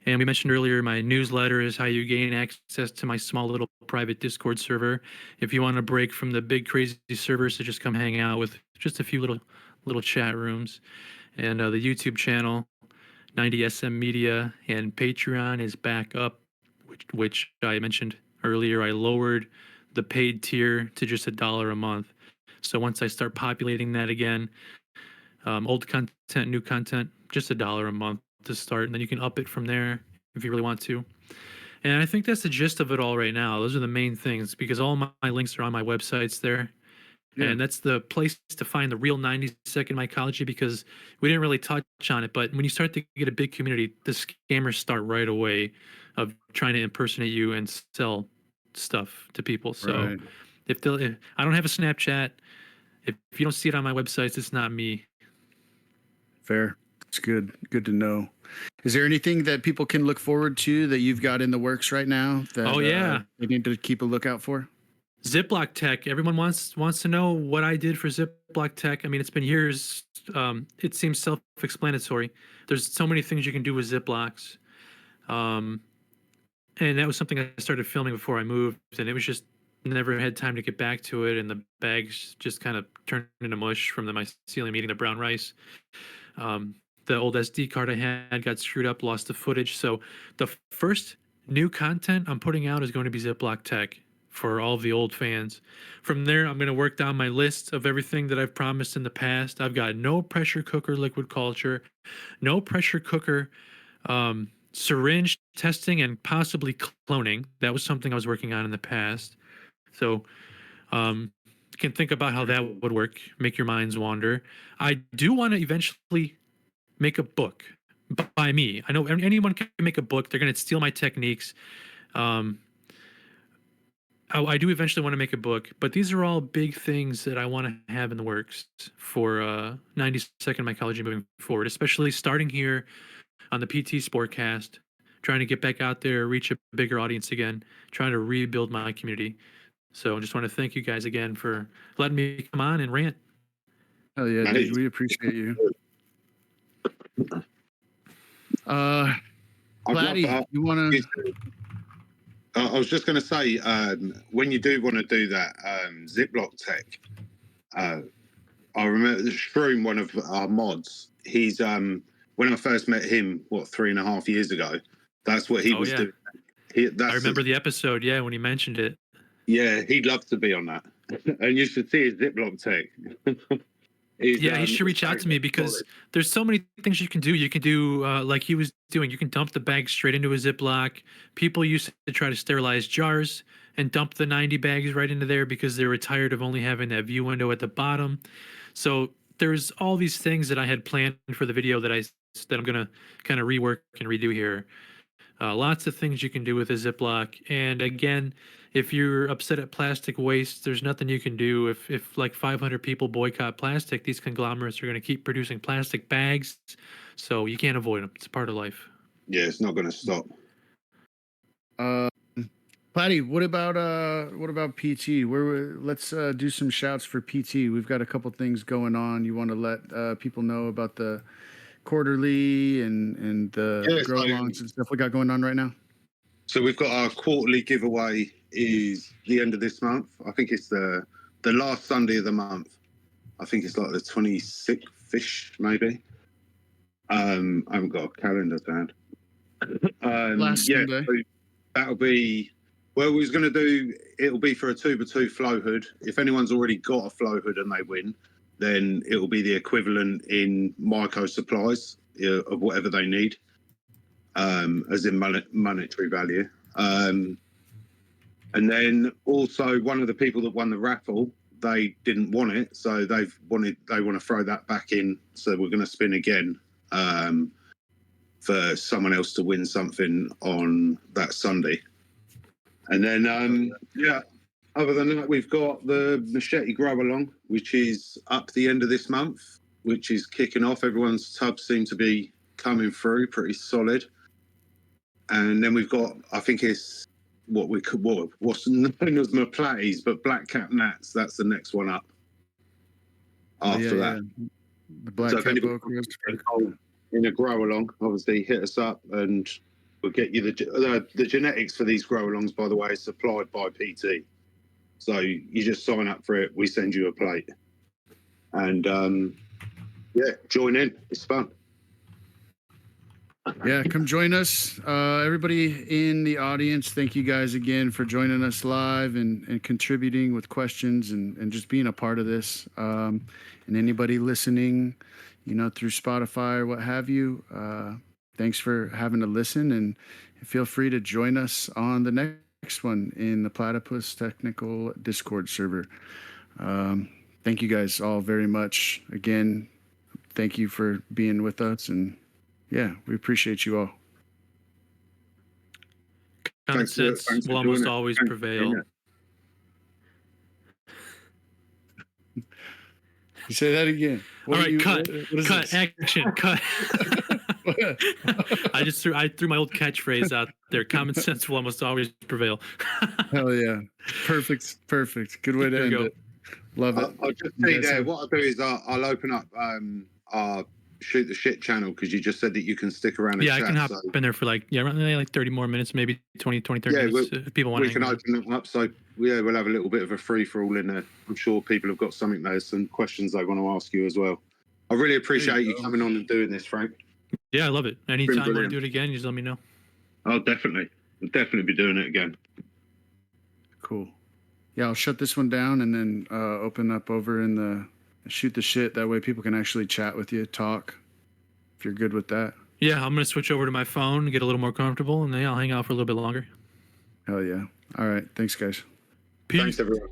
And we mentioned earlier my newsletter is how you gain access to my small little private Discord server. If you want to break from the big crazy servers to just come hang out with just a few little chat rooms. And the YouTube channel, 90SM Media, and Patreon is back up, which I mentioned earlier. I lowered the paid tier to just $1 a month. So once I start populating that again, old content, new content, just $1 a month to start, and then you can up it from there if you really want to. And I think that's the gist of it all right now. Those are the main things, because all my links are on my websites there. Yeah. And that's the place to find the real 90-second mycology, because we didn't really touch on it, but when you start to get a big community, the scammers start right away of trying to impersonate you and sell stuff to people. So if I don't have a Snapchat, if you don't see it on my websites, it's not me. Fair. It's good. Good to know. Is there anything that people can look forward to that you've got in the works right now that they need to keep a lookout for? Ziploc Tech. Everyone wants to know what I did for Ziploc Tech. I mean, it's been years. It seems self-explanatory. There's so many things you can do with Ziplocs. And that was something I started filming before I moved, and it was just never had time to get back to it, and the bags just kind of turned into mush from the mycelium eating the brown rice. The old SD card I had got screwed up, lost the footage. So the first new content I'm putting out is going to be Ziploc Tech for all of the old fans. From there, I'm going to work down my list of everything that I've promised in the past. I've got no pressure cooker liquid culture, no pressure cooker syringe testing, and possibly cloning. That was something I was working on in the past. So you can think about how that would work, make your minds wander. I do want to eventually make a book by me. I know anyone can make a book. They're going to steal my techniques. I do eventually want to make a book, but these are all big things that I want to have in the works for 90-second mycology moving forward, especially starting here on the PT SporeCast, trying to get back out there, reach a bigger audience again, trying to rebuild my community. So I just want to thank you guys again for letting me come on and rant. Oh yeah, dude, we appreciate you. Platy, you want to? I was just going to say, when you do want to do that Ziploc Tech, I remember Shroom, one of our mods. He's when I first met him, 3.5 years ago, that's what he was doing. I remember the episode, when he mentioned it. Yeah, he'd love to be on that. And you should see his Ziploc tech. He should reach out to me because there's so many things you can do. You can do like he was doing. You can dump the bag straight into a Ziploc. People used to try to sterilize jars and dump the 90 bags right into there because they were tired of only having that view window at the bottom. So there's all these things that I had planned for the video that I'm gonna kind of rework and redo here. Lots of things you can do with a Ziploc. And again, if you're upset at plastic waste, there's nothing you can do. If like 500 people boycott plastic, these conglomerates are going to keep producing plastic bags. So you can't avoid them. It's a part of life. Yeah, it's not going to stop. Platy, what about PT? Let's do some shouts for PT. We've got a couple things going on. You want to let people know about the quarterly and the grow alongs and stuff we got going on right now? So we've got our quarterly giveaway is the end of this month. I think it's the last Sunday of the month. I think it's like the 26th-ish, maybe. I haven't got a calendar to hand. Last Sunday. So that'll be, well, we was going to do, it'll be for a 2x2 flow hood. If anyone's already got a flow hood and they win, then it will be the equivalent in Myco supplies of whatever they need, as in monetary value. And then also one of the people that won the raffle, they didn't want it, so they want to throw that back in. So we're going to spin again for someone else to win something on that Sunday. And then other than that, we've got the Machete Grow Along, which is up the end of this month, which is kicking off. Everyone's tubs seem to be coming through pretty solid. And then we've got, I think it's what's known as my platies, but Black Cap Nats. That's the next one up. After that, the Black Cap in a grow along, obviously hit us up and we'll get you the genetics for these grow alongs. By the way, is supplied by PT. So you just sign up for it. We send you a plate, and join in. It's fun. Yeah, come join us. Everybody in the audience, thank you guys again for joining us live and contributing with questions and just being a part of this. And anybody listening, through Spotify or what have you, thanks for having to listen, and feel free to join us on the next one in the Platypus Technical Discord server. Thank you guys all very much. Again, thank you for being with us, and yeah, we appreciate you all. Common sense will almost always prevail. You say that again. All right, cut, action, cut. I threw my old catchphrase out there. Common sense will almost always prevail. Hell yeah. Perfect. Good way to end it. Love it. I'll just say there, what I'll do is I'll open up our Shoot the Shit channel, because you just said that you can stick around and chat. I can hop in there for like 30 more minutes, maybe 30 minutes if people want to. We can open it up, so we'll have a little bit of a free-for-all in there. I'm sure people have got some questions they want to ask you as well. I really appreciate you coming on and doing this, Frank. Yeah, I love it. Anytime you want to do it again, you just let me know. I'll definitely be doing it again. Cool. Yeah, I'll shut this one down and then open up over in the Shoot the Shit. That way people can actually chat with you, talk, if you're good with that. Yeah, I'm going to switch over to my phone and get a little more comfortable, and then I'll hang out for a little bit longer. Hell yeah. All right. Thanks, guys. Peace. Thanks, everyone.